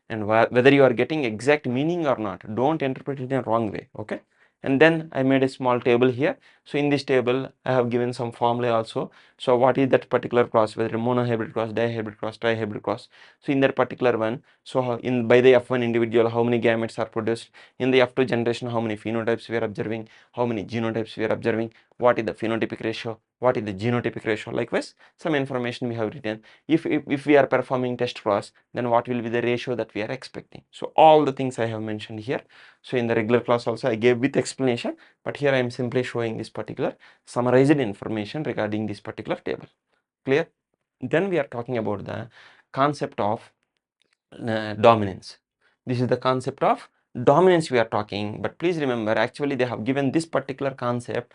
and whether you are getting exact meaning or not. Don't interpret it in a wrong way, okay? And then I made a small table here. So in this table I have given some formula also. So what is that particular cross, whether monohybrid cross, dihybrid cross, trihybrid cross? So in that particular one, so in by the F1 individual, how many gametes are produced? In the F2 generation, how many phenotypes we are observing? How many genotypes we are observing? What is the phenotypic ratio? What is the genotypic ratio? Likewise, some information we have written. If we are performing test cross, then what will be the ratio that we are expecting? So all the things I have mentioned here. So in the regular class also I gave with explanation, but here I am simply showing this particular summarized information regarding this particular table. Clear? Then we are talking about the concept of dominance. This is the concept of dominance we are talking, but please remember, actually they have given this particular concept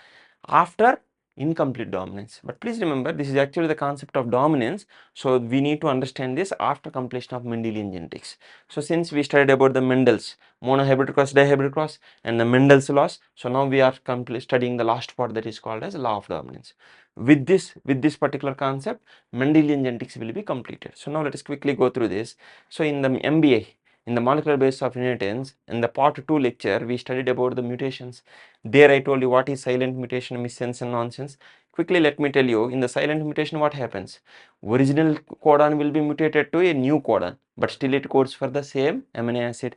after incomplete dominance. But please remember, this is actually the concept of dominance, so we need to understand this after completion of Mendelian genetics. So since we studied about the Mendel's monohybrid cross, dihybrid cross, and the Mendel's laws, so now we are studying the last part, that is called as law of dominance. With this particular concept, Mendelian genetics will be completed. So now let us quickly go through this. So in the MBA, in the molecular basis of inheritance, in the part 2 lecture, we studied about the mutations. There I told you what is silent mutation, missense and nonsense. Quickly let me tell you, in the silent mutation what happens? Original codon will be mutated to a new codon, but still it codes for the same amino acid.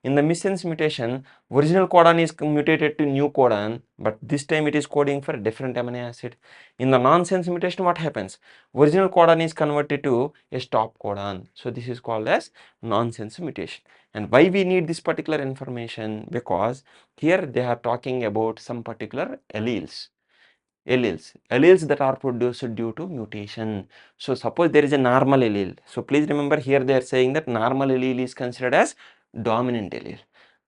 In the missense mutation, original codon is mutated to new codon, but this time it is coding for a different amino acid. In the nonsense mutation, what happens? Original codon is converted to a stop codon. So this is called as nonsense mutation. And why we need this particular information? Because here they are talking about some particular alleles that are produced due to mutation. So suppose there is a normal allele. So please remember, here they are saying that normal allele is considered as dominant allele.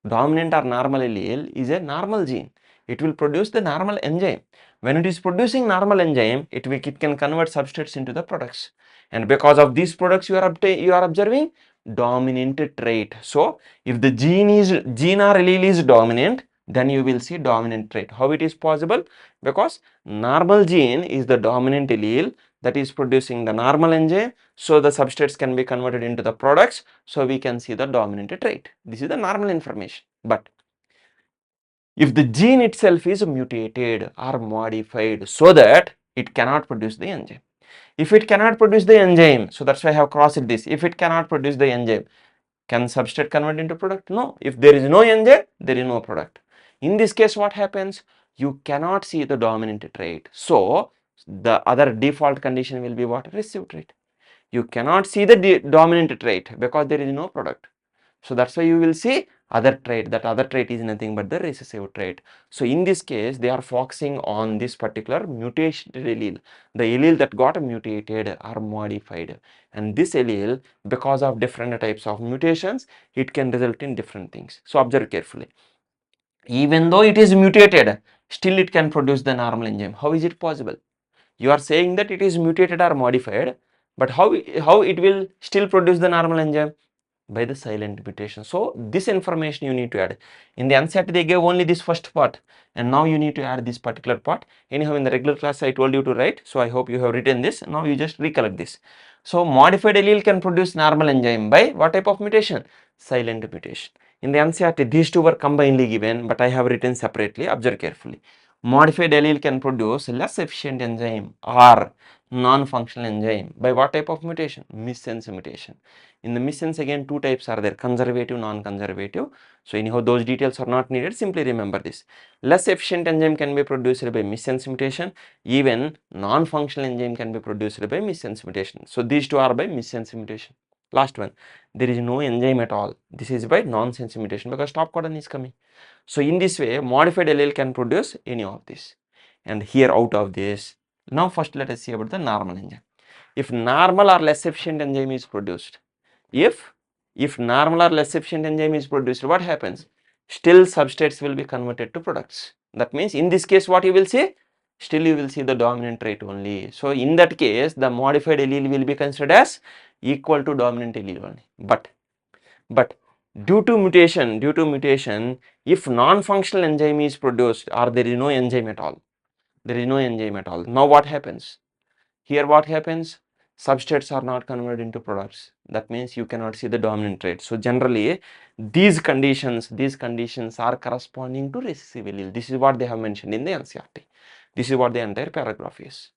Dominant or normal allele is a normal gene. It will produce the normal enzyme. When it is producing normal enzyme, it can convert substrates into the products. And because of these products, you are observing dominant trait. So if the gene or allele is dominant, then you will see dominant trait. How it is possible? Because normal gene is the dominant allele that is producing the normal enzyme, so the substrates can be converted into the products, so we can see the dominant trait. This is the normal information. But if the gene itself is mutated or modified so that it cannot produce the enzyme, if it cannot produce the enzyme, so that's why I have crossed this. If it cannot produce the enzyme, can substrate convert into product? No. If there is no enzyme, there is no product. In this case, what happens? You cannot see the dominant trait. So the other default condition will be what? Recessive trait. You cannot see the dominant trait because there is no product. So that's why you will see other trait. That other trait is nothing but the recessive trait. So in this case, they are focusing on this particular mutation allele, the allele that got mutated or modified. And this allele, because of different types of mutations, it can result in different things. So observe carefully. Even though it is mutated, still it can produce the normal enzyme. How is it possible? You are saying that it is mutated or modified, but how it will still produce the normal enzyme? By the silent mutation. So this information you need to add. In the NCERT they gave only this first part, and now you need to add this particular part. Anyhow, in the regular class I told you to write, so I hope you have written this. Now you just recollect this. So modified allele can produce normal enzyme by what type of mutation? Silent mutation. In the NCERT these two were combinedly given, but I have written separately. Observe carefully. Modified allele can produce less efficient enzyme or non-functional enzyme by what type of mutation? Missense mutation. In the missense, again two types are there, conservative, non-conservative. So anyhow those details are not needed, simply remember this. Less efficient enzyme can be produced by missense mutation, even non-functional enzyme can be produced by missense mutation. So these two are by missense mutation. Last one, there is no enzyme at all. This is by nonsense mutation because stop codon is coming. So in this way, modified allele can produce any of this. And here out of this, now first let us see about the normal enzyme. If normal or less efficient enzyme is produced, if normal or less efficient enzyme is produced, what happens? Still substrates will be converted to products. That means in this case what you will see? Still you will see the dominant trait only. So in that case the modified allele will be considered as equal to dominant allele only. But due to mutation, if non-functional enzyme is produced or there is no enzyme at all, now what happens? Here what happens? Substrates are not converted into products. That means you cannot see the dominant trait. So generally these conditions are corresponding to recessive allele. This is what they have mentioned in the NCERT. This is what the entire paragraph is.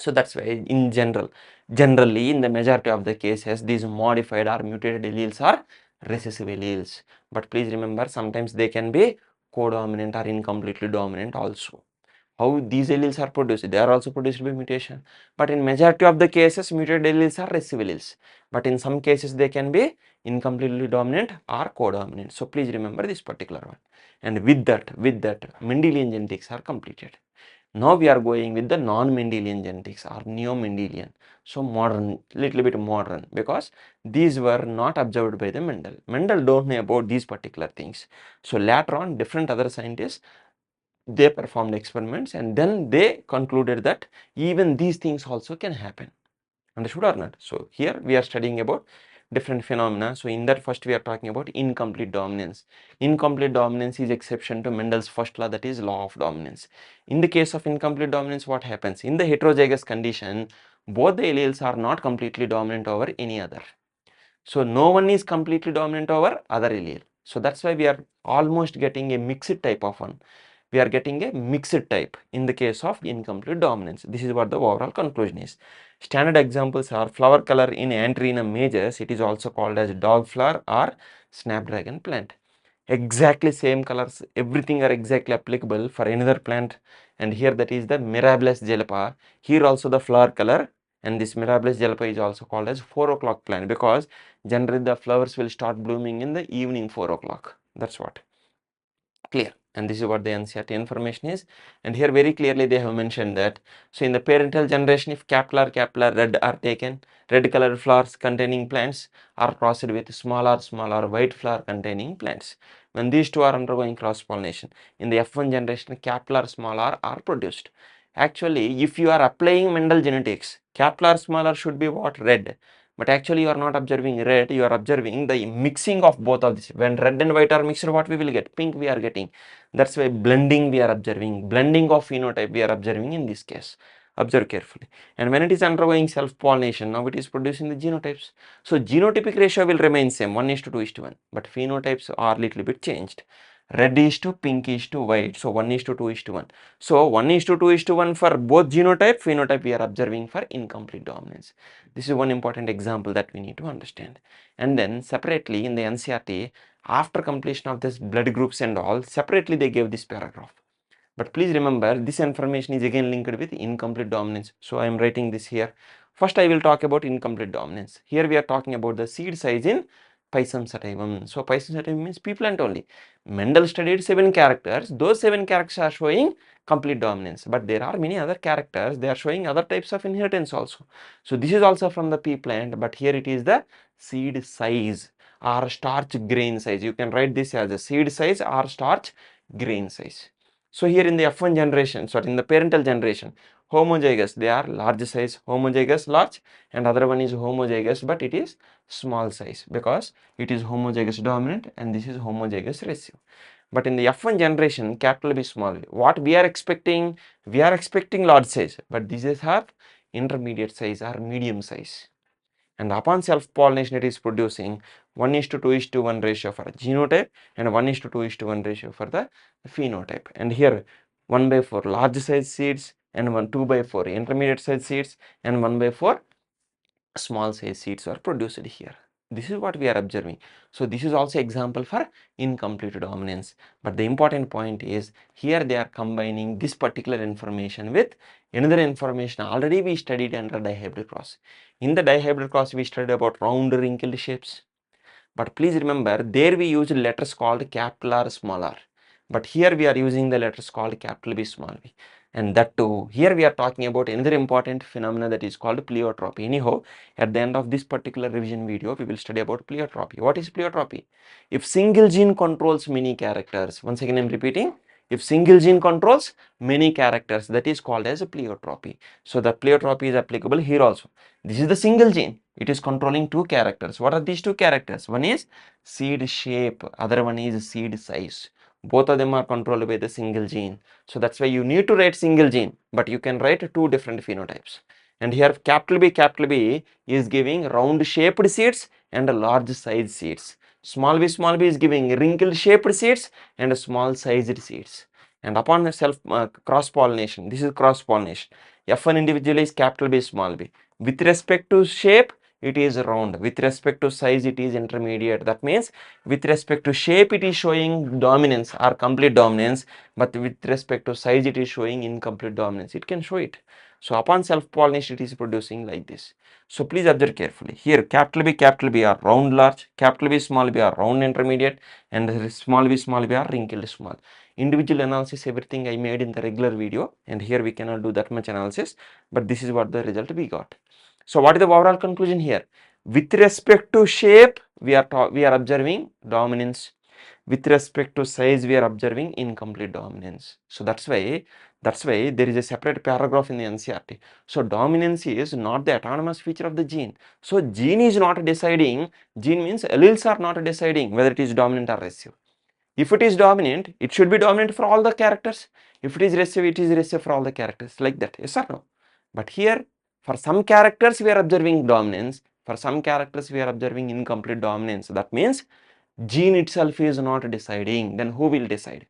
So that's why in generally in the majority of the cases these modified or mutated alleles are recessive alleles. But please remember, sometimes they can be codominant or incompletely dominant also. How these alleles are produced? They are also produced by mutation. But in majority of the cases, mutated alleles are recessive alleles. But in some cases, they can be incompletely dominant or codominant. So please remember this particular one. And with that, Mendelian genetics are completed. Now we are going with the non-Mendelian genetics or neo-Mendelian. So modern, little bit modern, because these were not observed by the Mendel. Mendel don't know about these particular things. So later on, different other scientists, they performed experiments and then they concluded that even these things also can happen. Understood or not? So here we are studying about different phenomena. So in that, first we are talking about incomplete dominance. Incomplete dominance is exception to Mendel's first law, that is law of dominance. In the case of incomplete dominance, what happens? In the heterozygous condition, both the alleles are not completely dominant over any other. So no one is completely dominant over other allele. So that's why we are almost getting a mixed type of one. We are getting a mixed type in the case of incomplete dominance. This is what the overall conclusion is. Standard examples are flower color in Antherinum majors. It is also called as dog flower or snapdragon plant. Exactly same colors, everything are exactly applicable for another plant. And here that is the Mirabilis jalapa. Here also the flower color, and this Mirabilis jalapa is also called as 4 o'clock plant because generally the flowers will start blooming in the evening 4 o'clock. That's what. Clear. And this is what the NCERT information is. And here very clearly they have mentioned that, so in the parental generation, if capital red are taken, red colored flowers containing plants are crossed with smaller white flower containing plants. When these two are undergoing cross pollination, in the F1 generation, capital smaller are produced. Actually, if you are applying Mendel genetics, capital smaller should be what? Red. But actually you are not observing red, you are observing the mixing of both of this. When red and white are mixed, what we will get? Pink we are getting. That's why blending we are observing. Blending of phenotype we are observing in this case. Observe carefully. And when it is undergoing self-pollination, now it is producing the genotypes. So genotypic ratio will remain same, 1:2:1. But phenotypes are little bit changed. Red is to pink is to white. So 1:2:1. So 1:2:1 for both phenotype we are observing for incomplete dominance. This is one important example that we need to understand. And then separately in the NCERT, after completion of this blood groups and all, separately they gave this paragraph. But please remember, this information is again linked with incomplete dominance. So I am writing this here. First I will talk about incomplete dominance. Here we are talking about the seed size in Paisam Sataivam. So Paisam Sataivam means P-plant only. Mendel studied 7 characters. Those 7 characters are showing complete dominance. But there are many other characters. They are showing other types of inheritance also. So this is also from the P-plant. But here it is the seed size or starch grain size. You can write this as a seed size or starch grain size. So here in the F1 generation, sorry, in the parental generation, homozygous, they are large size, homozygous large, and other one is homozygous, but it is small size because it is homozygous dominant and this is homozygous recessive. But in the F1 generation, capital B small b, what we are expecting? We are expecting large size, but this is have intermediate size or medium size. And upon self-pollination, it is producing 1:2:1 ratio for genotype and 1:2:1 ratio for the phenotype. And here 1/4 large size seeds and 2/4 intermediate size seeds and 1/4 small size seeds are produced here. This is what we are observing. So this is also example for incomplete dominance. But the important point is here they are combining this particular information with another information already we studied under dihybrid cross. In the dihybrid cross we studied about round wrinkled shapes. But please remember there we use letters called capital R small r. But here we are using the letters called capital B small b. And that too, here we are talking about another important phenomena that is called pleiotropy. Anyhow, at the end of this particular revision video, we will study about pleiotropy. What is pleiotropy? If single gene controls many characters, once again I am repeating, if single gene controls many characters, that is called as a pleiotropy. So the pleiotropy is applicable here also. This is the single gene. It is controlling 2 characters. What are these 2 characters? One is seed shape, other one is seed size. Both of them are controlled by the single gene. So that's why you need to write single gene, but you can write 2 different phenotypes. And here capital B is giving round shaped seeds and large size seeds. Small b is giving wrinkled shaped seeds and small sized seeds. And upon the self cross pollination, this is cross pollination. F1 individual is capital B small b. With respect to shape, it is round. With respect to size, it is intermediate. That means with respect to shape, it is showing dominance or complete dominance, but with respect to size, it is showing incomplete dominance. It can show it. So upon self-pollination, it is producing like this. So please observe carefully. Here capital B are round large, capital B small b are round intermediate, and small b are wrinkled small. Individual analysis, everything I made in the regular video, and here we cannot do that much analysis, but this is what the result we got. So what is the overall conclusion here? With respect to shape, we are observing dominance. With respect to size, we are observing incomplete dominance. So that's why there is a separate paragraph in the NCERT. So dominance is not the autonomous feature of the gene. So gene is not deciding. Gene means alleles are not deciding whether it is dominant or recessive. If it is dominant, it should be dominant for all the characters. If it is recessive, it is recessive for all the characters, like that. Yes or no? But here, for some characters, we are observing dominance. For some characters, we are observing incomplete dominance. That means gene itself is not deciding. Then who will decide?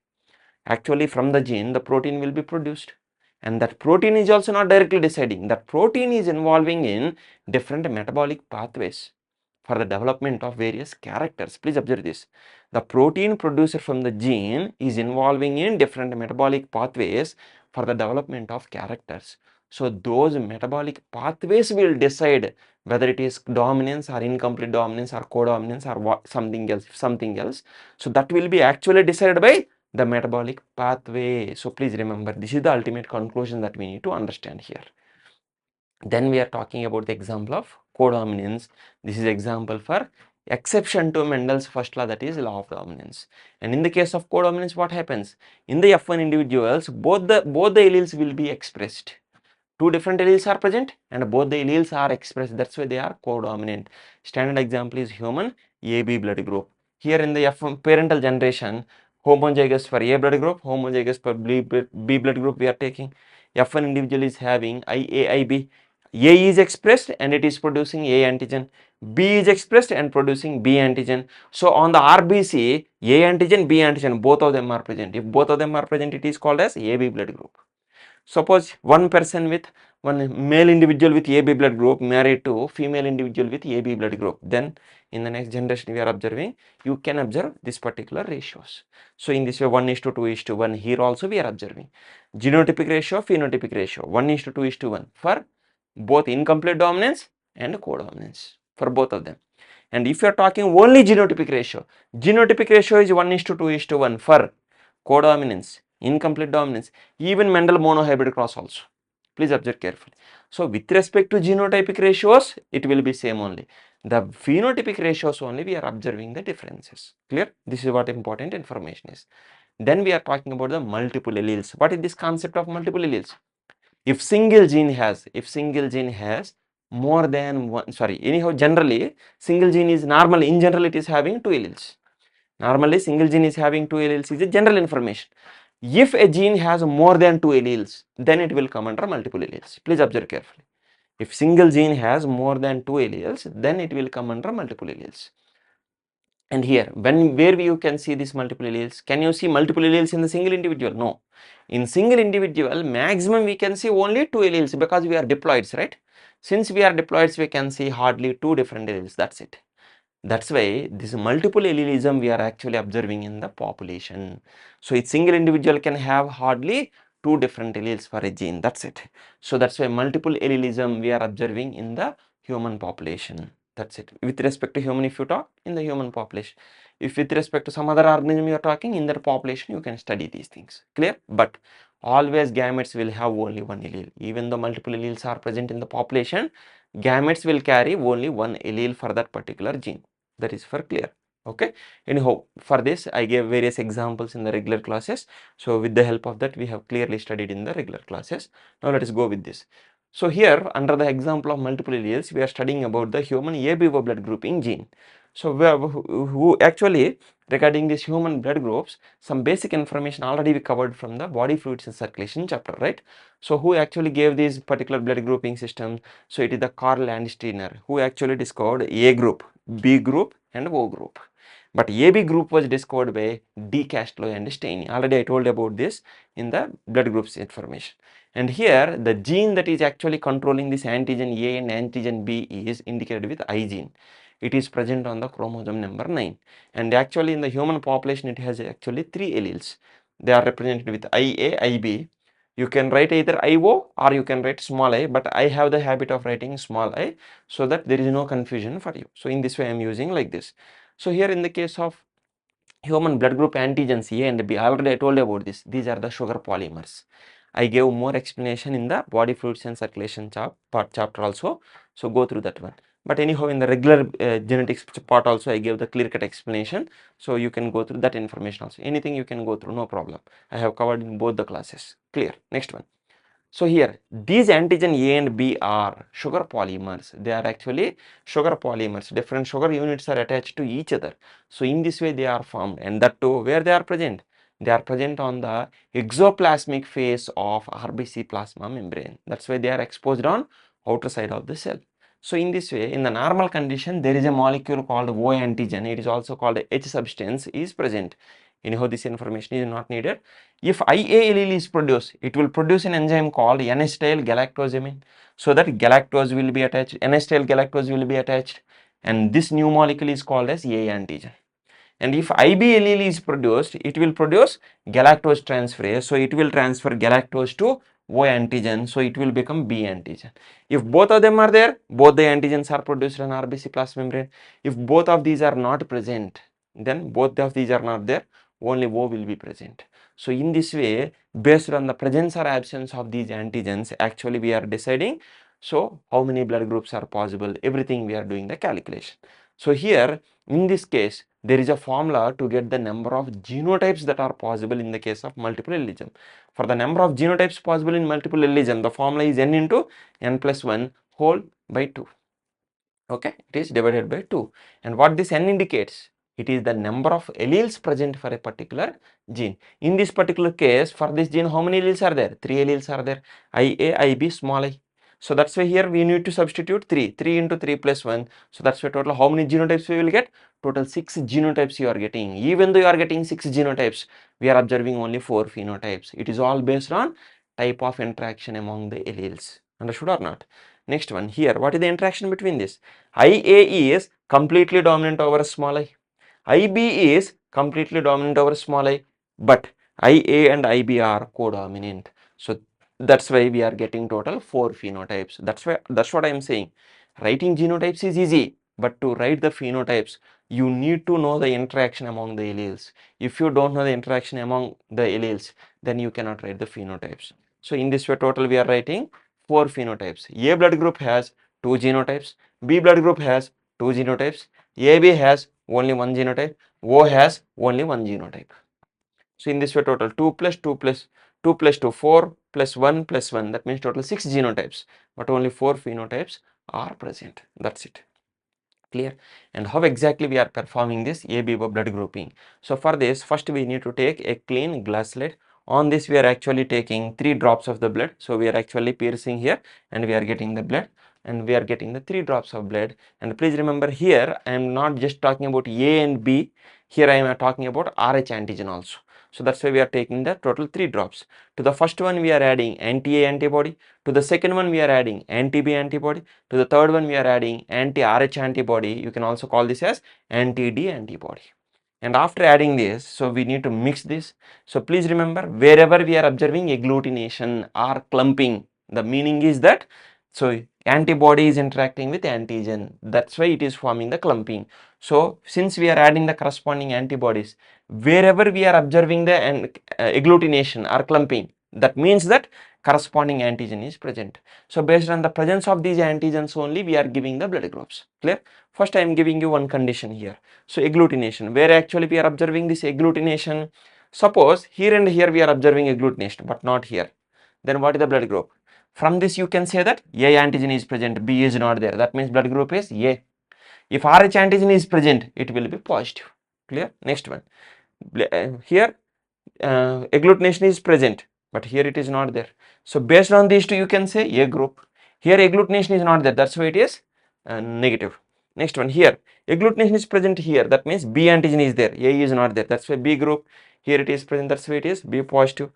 Actually, from the gene, the protein will be produced. And that protein is also not directly deciding. That protein is involving in different metabolic pathways for the development of various characters. Please observe this. The protein produced from the gene is involving in different metabolic pathways for the development of characters. So those metabolic pathways will decide whether it is dominance or incomplete dominance or codominance or what, something else. So that will be actually decided by the metabolic pathway. So please remember, this is the ultimate conclusion that we need to understand here. Then we are talking about the example of codominance. This is example for exception to Mendel's first law, that is law of dominance. And in the case of codominance, what happens? In the F1 individuals, both the alleles will be expressed. 2 different alleles are present and both the alleles are expressed. That's why they are codominant. Standard example is human AB blood group. Here in the F1 parental generation, homozygous for A blood group, homozygous for B blood group we are taking. F1 individual is having IAIB. A is expressed and it is producing A antigen. B is expressed and producing B antigen. So on the RBC, A antigen, B antigen, both of them are present. If both of them are present, it is called as AB blood group. Suppose one person with one male individual with AB blood group married to female individual with AB blood group. Then in the next generation we are observing, you can observe this particular ratios. So in this way 1:2:1, here also we are observing genotypic ratio, phenotypic ratio 1:2:1 for both incomplete dominance and codominance for both of them. And if you are talking only genotypic ratio is 1:2:1 for codominance, incomplete dominance, even Mendel monohybrid cross also. Please observe carefully. So with respect to genotypic ratios, it will be same only. The phenotypic ratios only we are observing the differences. Clear? This is what important information is. Then we are talking about the multiple alleles. What is this concept of multiple alleles? If single gene has more than one, anyhow generally single gene is normal, in general it is having two alleles. Normally single gene is having two alleles is a general information. If a gene has more than two alleles, then it will come under multiple alleles. Please observe carefully. If single gene has more than two alleles, then it will come under multiple alleles. And here, where you can see these multiple alleles, can you see multiple alleles in the single individual? No. In single individual, maximum we can see only two alleles because we are diploids, right? Since we are diploids, we can see hardly two different alleles. That's it. That's why this multiple allelism we are actually observing in the population. So each single individual can have hardly two different alleles for a gene. That's it. So that's why multiple allelism we are observing in the human population. That's it. With respect to human, if you talk in the human population, if with respect to some other organism you are talking in that population, you can study these things. Clear? But always gametes will have only one allele. Even though multiple alleles are present in the population, gametes will carry only one allele for that particular gene. That is for clear. Okay. Anyhow, for this I gave various examples in the regular classes. So with the help of that we have clearly studied in the regular classes. Now let us go with this. So here under the example of multiple alleles we are studying about the human ABO blood grouping gene. So who actually regarding this human blood groups, some basic information already we covered from the body fluids and circulation chapter, right? So who actually gave these particular blood grouping system? So it is the Carl Landsteiner who actually discovered A group, B group and O group. But AB group was discovered by D. Castlo and Steiny. Already I told about this in the blood groups information. And here the gene that is actually controlling this antigen A and antigen B is indicated with I gene. It is present on the chromosome number 9. And actually in the human population it has actually three alleles. They are represented with IA, IB. You can write either IO or you can write small I, but I have the habit of writing small I so that there is no confusion for you. So in this way I am using like this. So here in the case of human blood group antigens A and B, already I told you about this. These are the sugar polymers. I gave more explanation in the body fluids and circulation chapter also. So go through that one. But anyhow, in the regular genetics part also, I gave the clear-cut explanation. So you can go through that information also. Anything you can go through, no problem. I have covered in both the classes. Clear. Next one. So here, these antigen A and B are sugar polymers. They are actually sugar polymers. Different sugar units are attached to each other. So in this way they are formed, and that too where they are present? They are present on the exoplasmic phase of RBC plasma membrane. That's why they are exposed on outer side of the cell. So in this way, in the normal condition, there is a molecule called O antigen. It is also called H substance is present. Anyhow, this information is not needed. If IA allele is produced, it will produce an enzyme called N-acetyl galactosamine. So that galactose will be attached, N-acetyl galactose will be attached, and this new molecule is called as A antigen. And if IB allele is produced, it will produce galactose transferase. So it will transfer galactose to O antigen. So it will become B antigen. If both of them are there, both the antigens are produced on RBC plasma membrane. If both of these are not present, then both of these are not there, only O will be present. So in this way, based on the presence or absence of these antigens, actually we are deciding so how many blood groups are possible, everything we are doing the calculation. So here in this case, there is a formula to get the number of genotypes that are possible in the case of multiple allelism. For the number of genotypes possible in multiple allelism, the formula is n into n plus 1 whole by 2. Okay, it is divided by 2. And what this n indicates? It is the number of alleles present for a particular gene. In this particular case, for this gene, how many alleles are there? 3 alleles are there. IA, IB, small I. So that's why here we need to substitute 3. 3 into 3 plus 1. So that's why total how many genotypes we will get? Total 6 genotypes you are getting. Even though you are getting 6 genotypes, we are observing only 4 phenotypes. It is all based on type of interaction among the alleles. Understood or not? Next one here, what is the interaction between this? IA is completely dominant over small I. IB is completely dominant over small I, but IA and IB are codominant. So that's why we are getting total 4 phenotypes. That's what I am saying. Writing genotypes is easy. but to write the phenotypes, you need to know the interaction among the alleles. If you don't know the interaction among the alleles, then you cannot write the phenotypes. So in this way, total we are writing 4 phenotypes. A blood group has 2 genotypes, B blood group has 2 genotypes, AB has only 1 genotype, O has only 1 genotype. So in this way, total 2 plus 2 plus 2 plus 2, 4 plus 1 plus 1, that means total 6 genotypes, but only 4 phenotypes are present. That's it. Clear? And how exactly we are performing this AB blood grouping? So for this, first we need to take a clean glass slide. On this we are actually taking 3 drops of the blood. So we are actually piercing here and we are getting the blood, and we are getting the 3 drops of blood. And please remember, here I am not just talking about A and B, here I am talking about RH antigen also. So that's why we are taking the total 3 drops. To the first one we are adding anti-A antibody, to the second one we are adding anti-B antibody, to the third one we are adding anti-RH antibody. You can also call this as anti-D antibody. And after adding this, so we need to mix this. So please remember, wherever we are observing agglutination or clumping, the meaning is that so antibody is interacting with antigen, that's why it is forming the clumping. So since we are adding the corresponding antibodies, wherever we are observing the agglutination or clumping, that means that corresponding antigen is present. So based on the presence of these antigens only, we are giving the blood groups. Clear? First I am giving you one condition here. So agglutination, where actually we are observing this agglutination. Suppose here and here we are observing agglutination, but not here. Then what is the blood group? From this you can say that A antigen is present, B is not there. That means blood group is A. If RH antigen is present, it will be positive. Clear? Next one. Here agglutination is present, but here it is not there. So based on these two, you can say A group. Here agglutination is not there, that's why it is negative. Next one, here agglutination is present here, that means B antigen is there, A is not there, that's why B group. Here it is present, that's why it is B positive.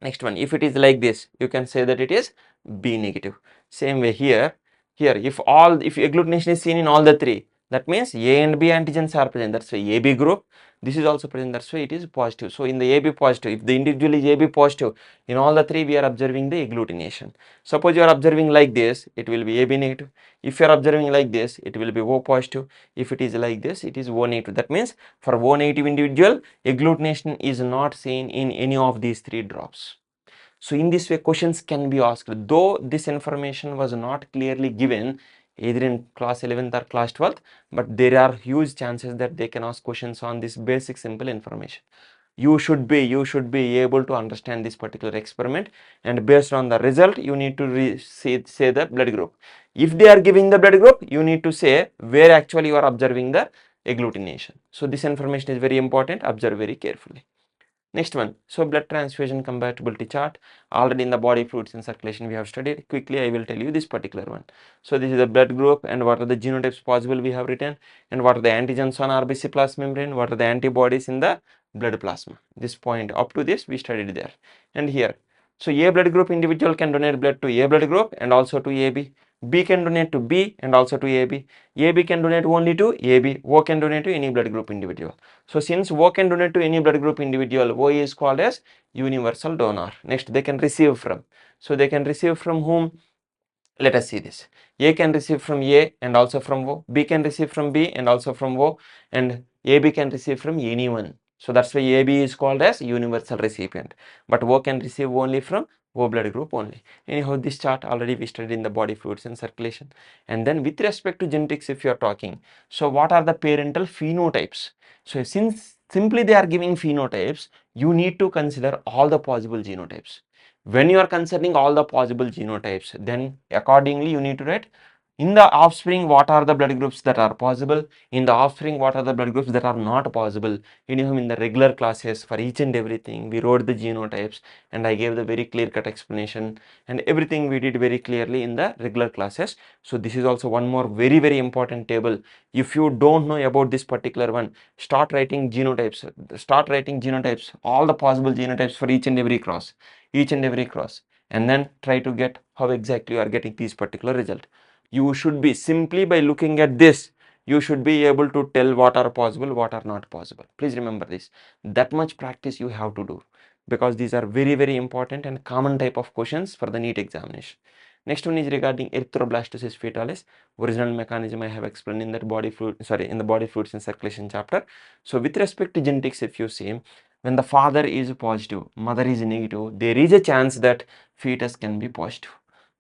Next one, if it is like this, you can say that it is B negative. Same way here, if agglutination is seen in all the three, that means A and B antigens are present, that's why AB group. This is also present, that's why it is positive. So in the AB positive, if the individual is AB positive, in all the three we are observing the agglutination. Suppose you are observing like this, it will be AB negative. If you are observing like this, it will be O positive. If it is like this, it is O negative. That means for O negative individual, agglutination is not seen in any of these 3 drops. So in this way, questions can be asked, though this information was not clearly given either in class 11th or class 12th, but there are huge chances that they can ask questions on this basic simple information. You should be able to understand this particular experiment, and based on the result you need to say the blood group. If they are giving the blood group, you need to say where actually you are observing the agglutination. So this information is very important, observe very carefully. Next one, so blood transfusion compatibility chart. Already in the body fluids in circulation we have studied. Quickly I will tell you this particular one. So this is the blood group, and what are the genotypes possible we have written, and what are the antigens on RBC plasma membrane, what are the antibodies in the blood plasma. This point up to this we studied there. And here, so A blood group individual can donate blood to A blood group and also to AB. B can donate to B and also to AB. AB can donate only to AB. O can donate to any blood group individual. So since O can donate to any blood group individual, O is called as universal donor. Next, they can receive from. So they can receive from whom? Let us see this. A can receive from A and also from O. B can receive from B and also from O. And AB can receive from anyone. So that's why AB is called as universal recipient. But O can receive only from O blood group only. Anyhow, this chart already we studied in the body fluids and circulation. And then with respect to genetics, if you are talking, so what are the parental phenotypes? So since simply they are giving phenotypes, you need to consider all the possible genotypes. When you are considering all the possible genotypes, then accordingly you need to write in the offspring what are the blood groups that are possible, in the offspring what are the blood groups that are not possible. In the regular classes for each and everything we wrote the genotypes, and I gave the very clear cut explanation, and everything we did very clearly in the regular classes. So this is also one more very important table. If you don't know about this particular one, start writing genotypes, all the possible genotypes for each and every cross, and then try to get how exactly you are getting these particular result. You should be, simply by looking at this, you should be able to tell what are possible, what are not possible. Please remember this. That much practice you have to do, because these are very important and common type of questions for the NEET examination. Next one is regarding erythroblastosis fetalis. Original mechanism I have explained in that body fluid, in the body fluids and circulation chapter. So with respect to genetics, if you see, when the father is positive, mother is negative, there is a chance that fetus can be positive.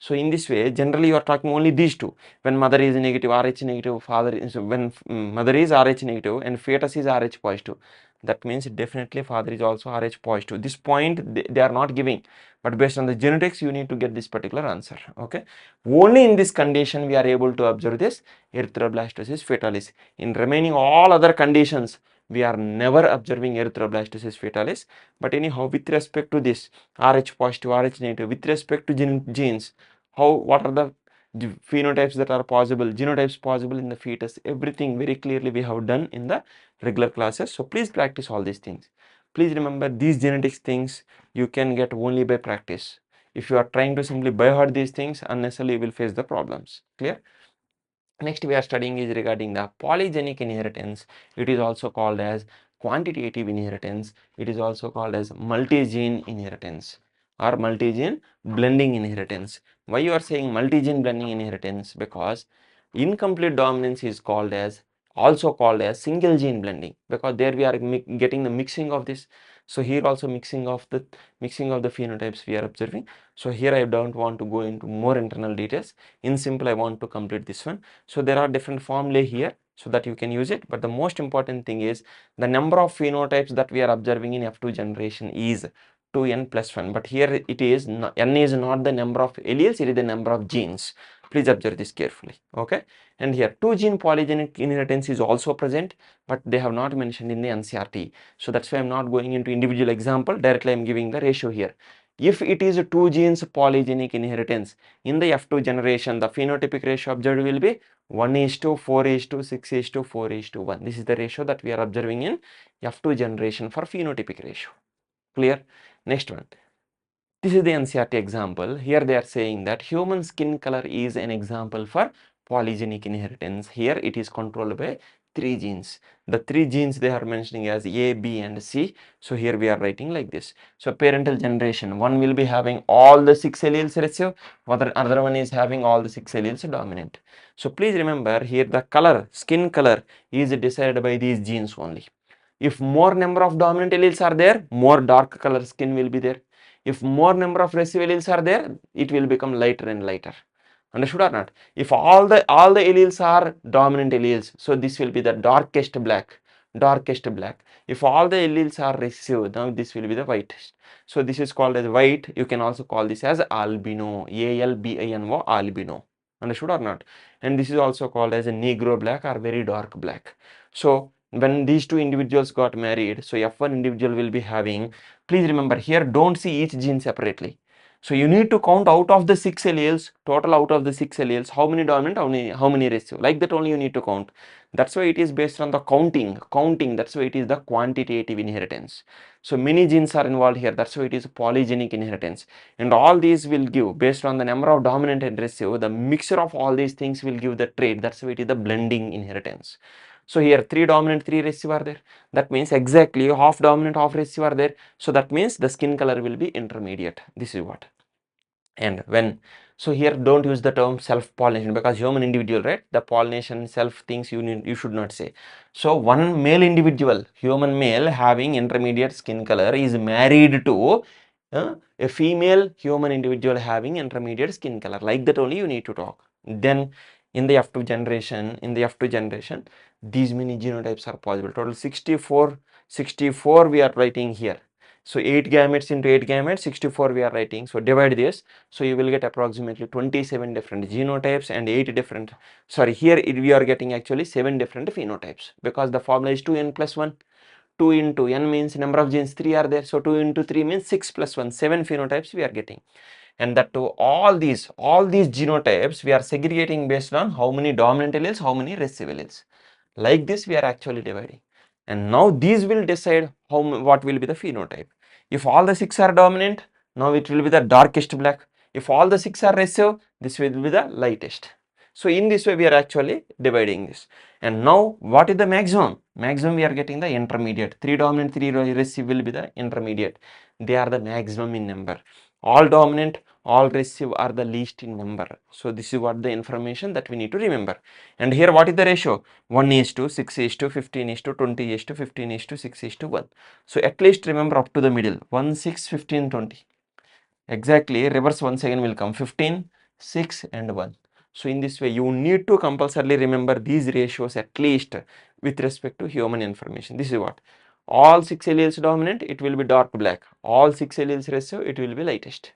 So in this way, generally you are talking only these two. When mother is negative, Rh negative, father is, when mother is Rh negative and fetus is Rh positive, that means definitely father is also Rh positive. This point they are not giving, but based on the genetics, you need to get this particular answer. Okay, only in this condition we are able to observe this erythroblastosis fetalis. In remaining all other conditions, we are never observing erythroblastosis fetalis. But anyhow, with respect to this Rh positive, Rh negative, with respect to genes, what are the phenotypes that are possible, genotypes possible in the fetus, everything very clearly we have done in the regular classes. So please practice all these things. Please remember, these genetics things you can get only by practice. If you are trying to simply by heart these things, unnecessarily you will face the problems. Clear? Next we are studying is regarding the polygenic inheritance. It is also called as quantitative inheritance. It is also called as multigene inheritance or multigene blending inheritance. Why you are saying multigene blending inheritance? Because incomplete dominance is called as, also called as single gene blending, because there we are getting the mixing of this. So here also mixing of the phenotypes we are observing. So here I don't want to go into more internal details. In simple, I want to complete this one. So there are different formulae here so that you can use it, but the most important thing is the number of phenotypes that we are observing in F2 generation is 2n plus 1, but here it is n is not the number of alleles, it is the number of genes. Please observe this carefully. Okay, and here 2 gene polygenic inheritance is also present, but they have not mentioned in the NCRT. So that's why I'm not going into individual example, directly I'm giving the ratio here. If it is 2 genes polygenic inheritance in the F2 generation, the phenotypic ratio observed will be 1:4:6:4:1. This is the ratio that we are observing in F2 generation for phenotypic ratio. Clear? Next one. This is the NCRT example. Here they are saying that human skin color is an example for polygenic inheritance. Here it is controlled by 3 genes. The 3 genes they are mentioning as A, B and C. So here we are writing like this. So parental generation, one will be having all the 6 alleles recessive, another one is having all the 6 alleles dominant. So please remember, here the color, skin color is decided by these genes only. If more number of dominant alleles are there, more dark color skin will be there. If more number of recessive alleles are there, it will become lighter and lighter. Understood or not? If all the alleles are dominant alleles, so this will be the darkest black. Darkest black. If all the alleles are recessive, now this will be the whitest. So this is called as white. You can also call this as albino. ALBINO, albino. Understood or not? And this is also called as a negro black or very dark black. So when these two individuals got married, so F1 individual will be having, please remember here, don't see each gene separately. So you need to count out of the 6 alleles, total out of the 6 alleles, how many dominant, how many recessive, like that only you need to count. That's why it is based on the counting, that's why it is the quantitative inheritance. So many genes are involved here, that's why it is polygenic inheritance. And all these will give, based on the number of dominant and recessive, the mixture of all these things will give the trait, that's why it is the blending inheritance. So here 3 dominant, 3 recessive are there. That means exactly half dominant, half recessive are there. So that means the skin color will be intermediate. This is what. And when, so here don't use the term self-pollination, because human individual, right? The pollination self things you should not say. So one male individual, human male having intermediate skin color is married to a female human individual having intermediate skin color. Like that only you need to talk. Then in the F2 generation, these many genotypes are possible. Total 64 we are writing here. So 8 gametes into 8 gametes, 64 we are writing. So divide this. So you will get approximately 27 different genotypes and 8 different, sorry, here we are getting actually 7 different phenotypes, because the formula is 2n plus 1. 2 into n means number of genes 3 are there. So 2 into 3 means 6 plus 1, 7 phenotypes we are getting. And that to all these genotypes we are segregating based on how many dominant alleles, how many recessive alleles. Like this we are actually dividing. And now these will decide what will be the phenotype. If all the 6 are dominant, now it will be the darkest black. If all the 6 are recessive, this will be the lightest. So in this way we are actually dividing this. And now what is the maximum? Maximum we are getting the intermediate. 3 dominant, 3 recessive will be the intermediate. They are the maximum in number. All dominant, all recessive are the least in number. So this is what the information that we need to remember. And here what is the ratio? 1 is to 6 is to 15 is to 20 is to 15 is to 6 is to 1. So at least remember up to the middle 1, 6, 15, 20. Exactly, reverse once again will come 15, 6 and 1. So in this way you need to compulsorily remember these ratios at least with respect to human information. This is what all 6 alleles dominant, it will be dark black. All 6 alleles recessive, it will be lightest.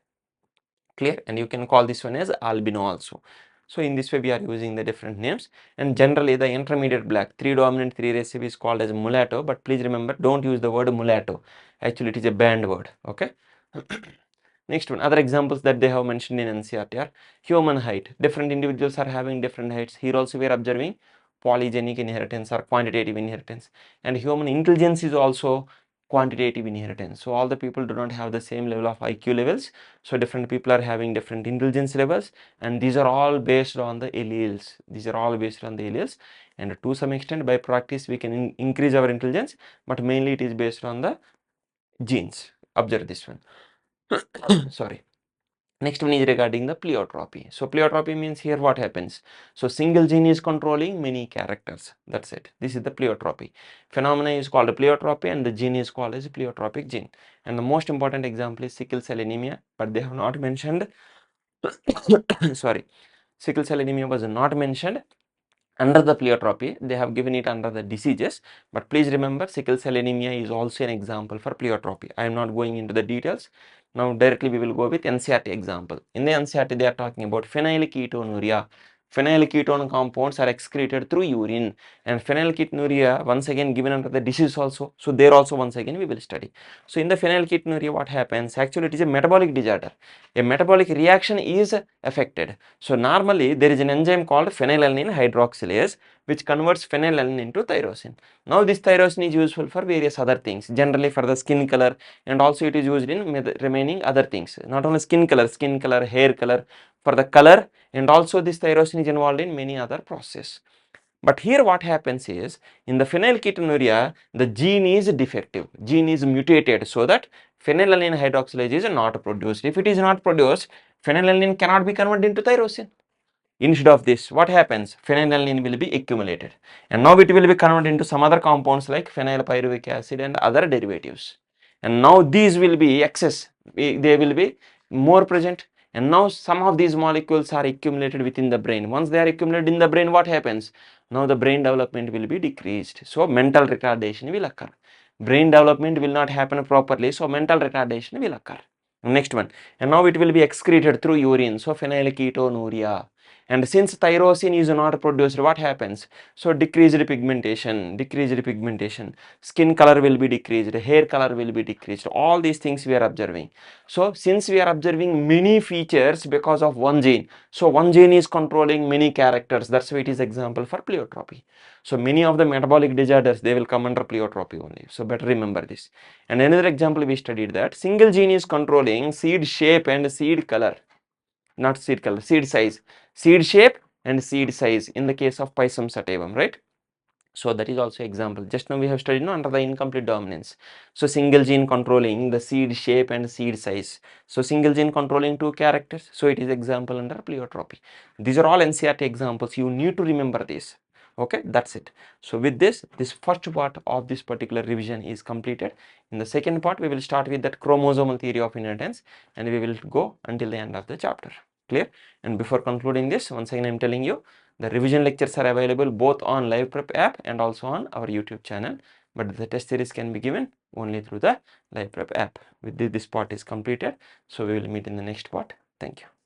Clear? And you can call this one as albino also. So in this way we are using the different names, and generally the intermediate black 3 dominant 3 recessive is called as mulatto, but please remember don't use the word mulatto. Actually it is a banned word. Okay. Next one, other examples that they have mentioned in NCERT are human height. Different individuals are having different heights. Here also we are observing polygenic inheritance or quantitative inheritance, and human intelligence is also quantitative inheritance. So all the people do not have the same level of IQ levels. So different people are having different intelligence levels, and these are all based on the alleles. These are all based on the alleles, and to some extent by practice we can increase our intelligence, but mainly it is based on the genes. Observe this one. Sorry. Next one is regarding the pleiotropy. So pleiotropy means here what happens? So single gene is controlling many characters. That's it. This is the pleiotropy. Phenomena is called a pleiotropy, and the gene is called as a pleiotropic gene. And the most important example is sickle cell anemia, but they have not mentioned. Sorry, sickle cell anemia was not mentioned under the pleiotropy. They have given it under the diseases, but please remember sickle cell anemia is also an example for pleiotropy. I am not going into the details. Now directly we will go with NCERT example. In the NCERT they are talking about phenylketonuria. Phenylketone compounds are excreted through urine, and phenylketonuria once again given under the disease also. So there also once again we will study. So in the phenylketonuria what happens? Actually it is a metabolic disorder. A metabolic reaction is affected. So normally there is an enzyme called phenylalanine hydroxylase which converts phenylalanine into tyrosine. Now this tyrosine is useful for various other things, generally for the skin color, and also it is used in remaining other things. Not only skin color, hair color, for the color, and also this tyrosine is involved in many other processes. But here what happens is, in the phenylketonuria, the gene is defective, gene is mutated, so that phenylalanine hydroxylase is not produced. If it is not produced, phenylalanine cannot be converted into tyrosine. Instead of this, what happens? Phenylalanine will be accumulated, and now it will be converted into some other compounds like phenylpyruvic acid and other derivatives. And now these will be excess, they will be more present, and now some of these molecules are accumulated within the brain. Once they are accumulated in the brain, what happens? Now the brain development will be decreased, so mental retardation will occur. Brain development will not happen properly, so mental retardation will occur. Next one, and now it will be excreted through urine, so phenylketonuria. And since tyrosine is not produced, what happens? So decreased pigmentation, skin color will be decreased, hair color will be decreased. All these things we are observing. So since we are observing many features because of one gene, so one gene is controlling many characters. That's why it is example for pleiotropy. So many of the metabolic disorders, they will come under pleiotropy only. So better remember this. And another example we studied that single gene is controlling seed shape and seed color. Not seed color, seed size, seed shape and seed size in the case of Pisum sativum, right? So that is also example. Just now we have studied under the incomplete dominance. So single gene controlling the seed shape and seed size. So single gene controlling two characters. So it is example under pleiotropy. These are all NCERT examples. You need to remember this. Okay, that's it. So with this first part of this particular revision is completed. In the second part, we will start with that chromosomal theory of inheritance, and we will go until the end of the chapter. Clear? And before concluding this, once again I am telling you, the revision lectures are available both on Live Prep app and also on our YouTube channel, but the test series can be given only through the Live Prep app. With this part is completed, so we will meet in the next part. Thank you.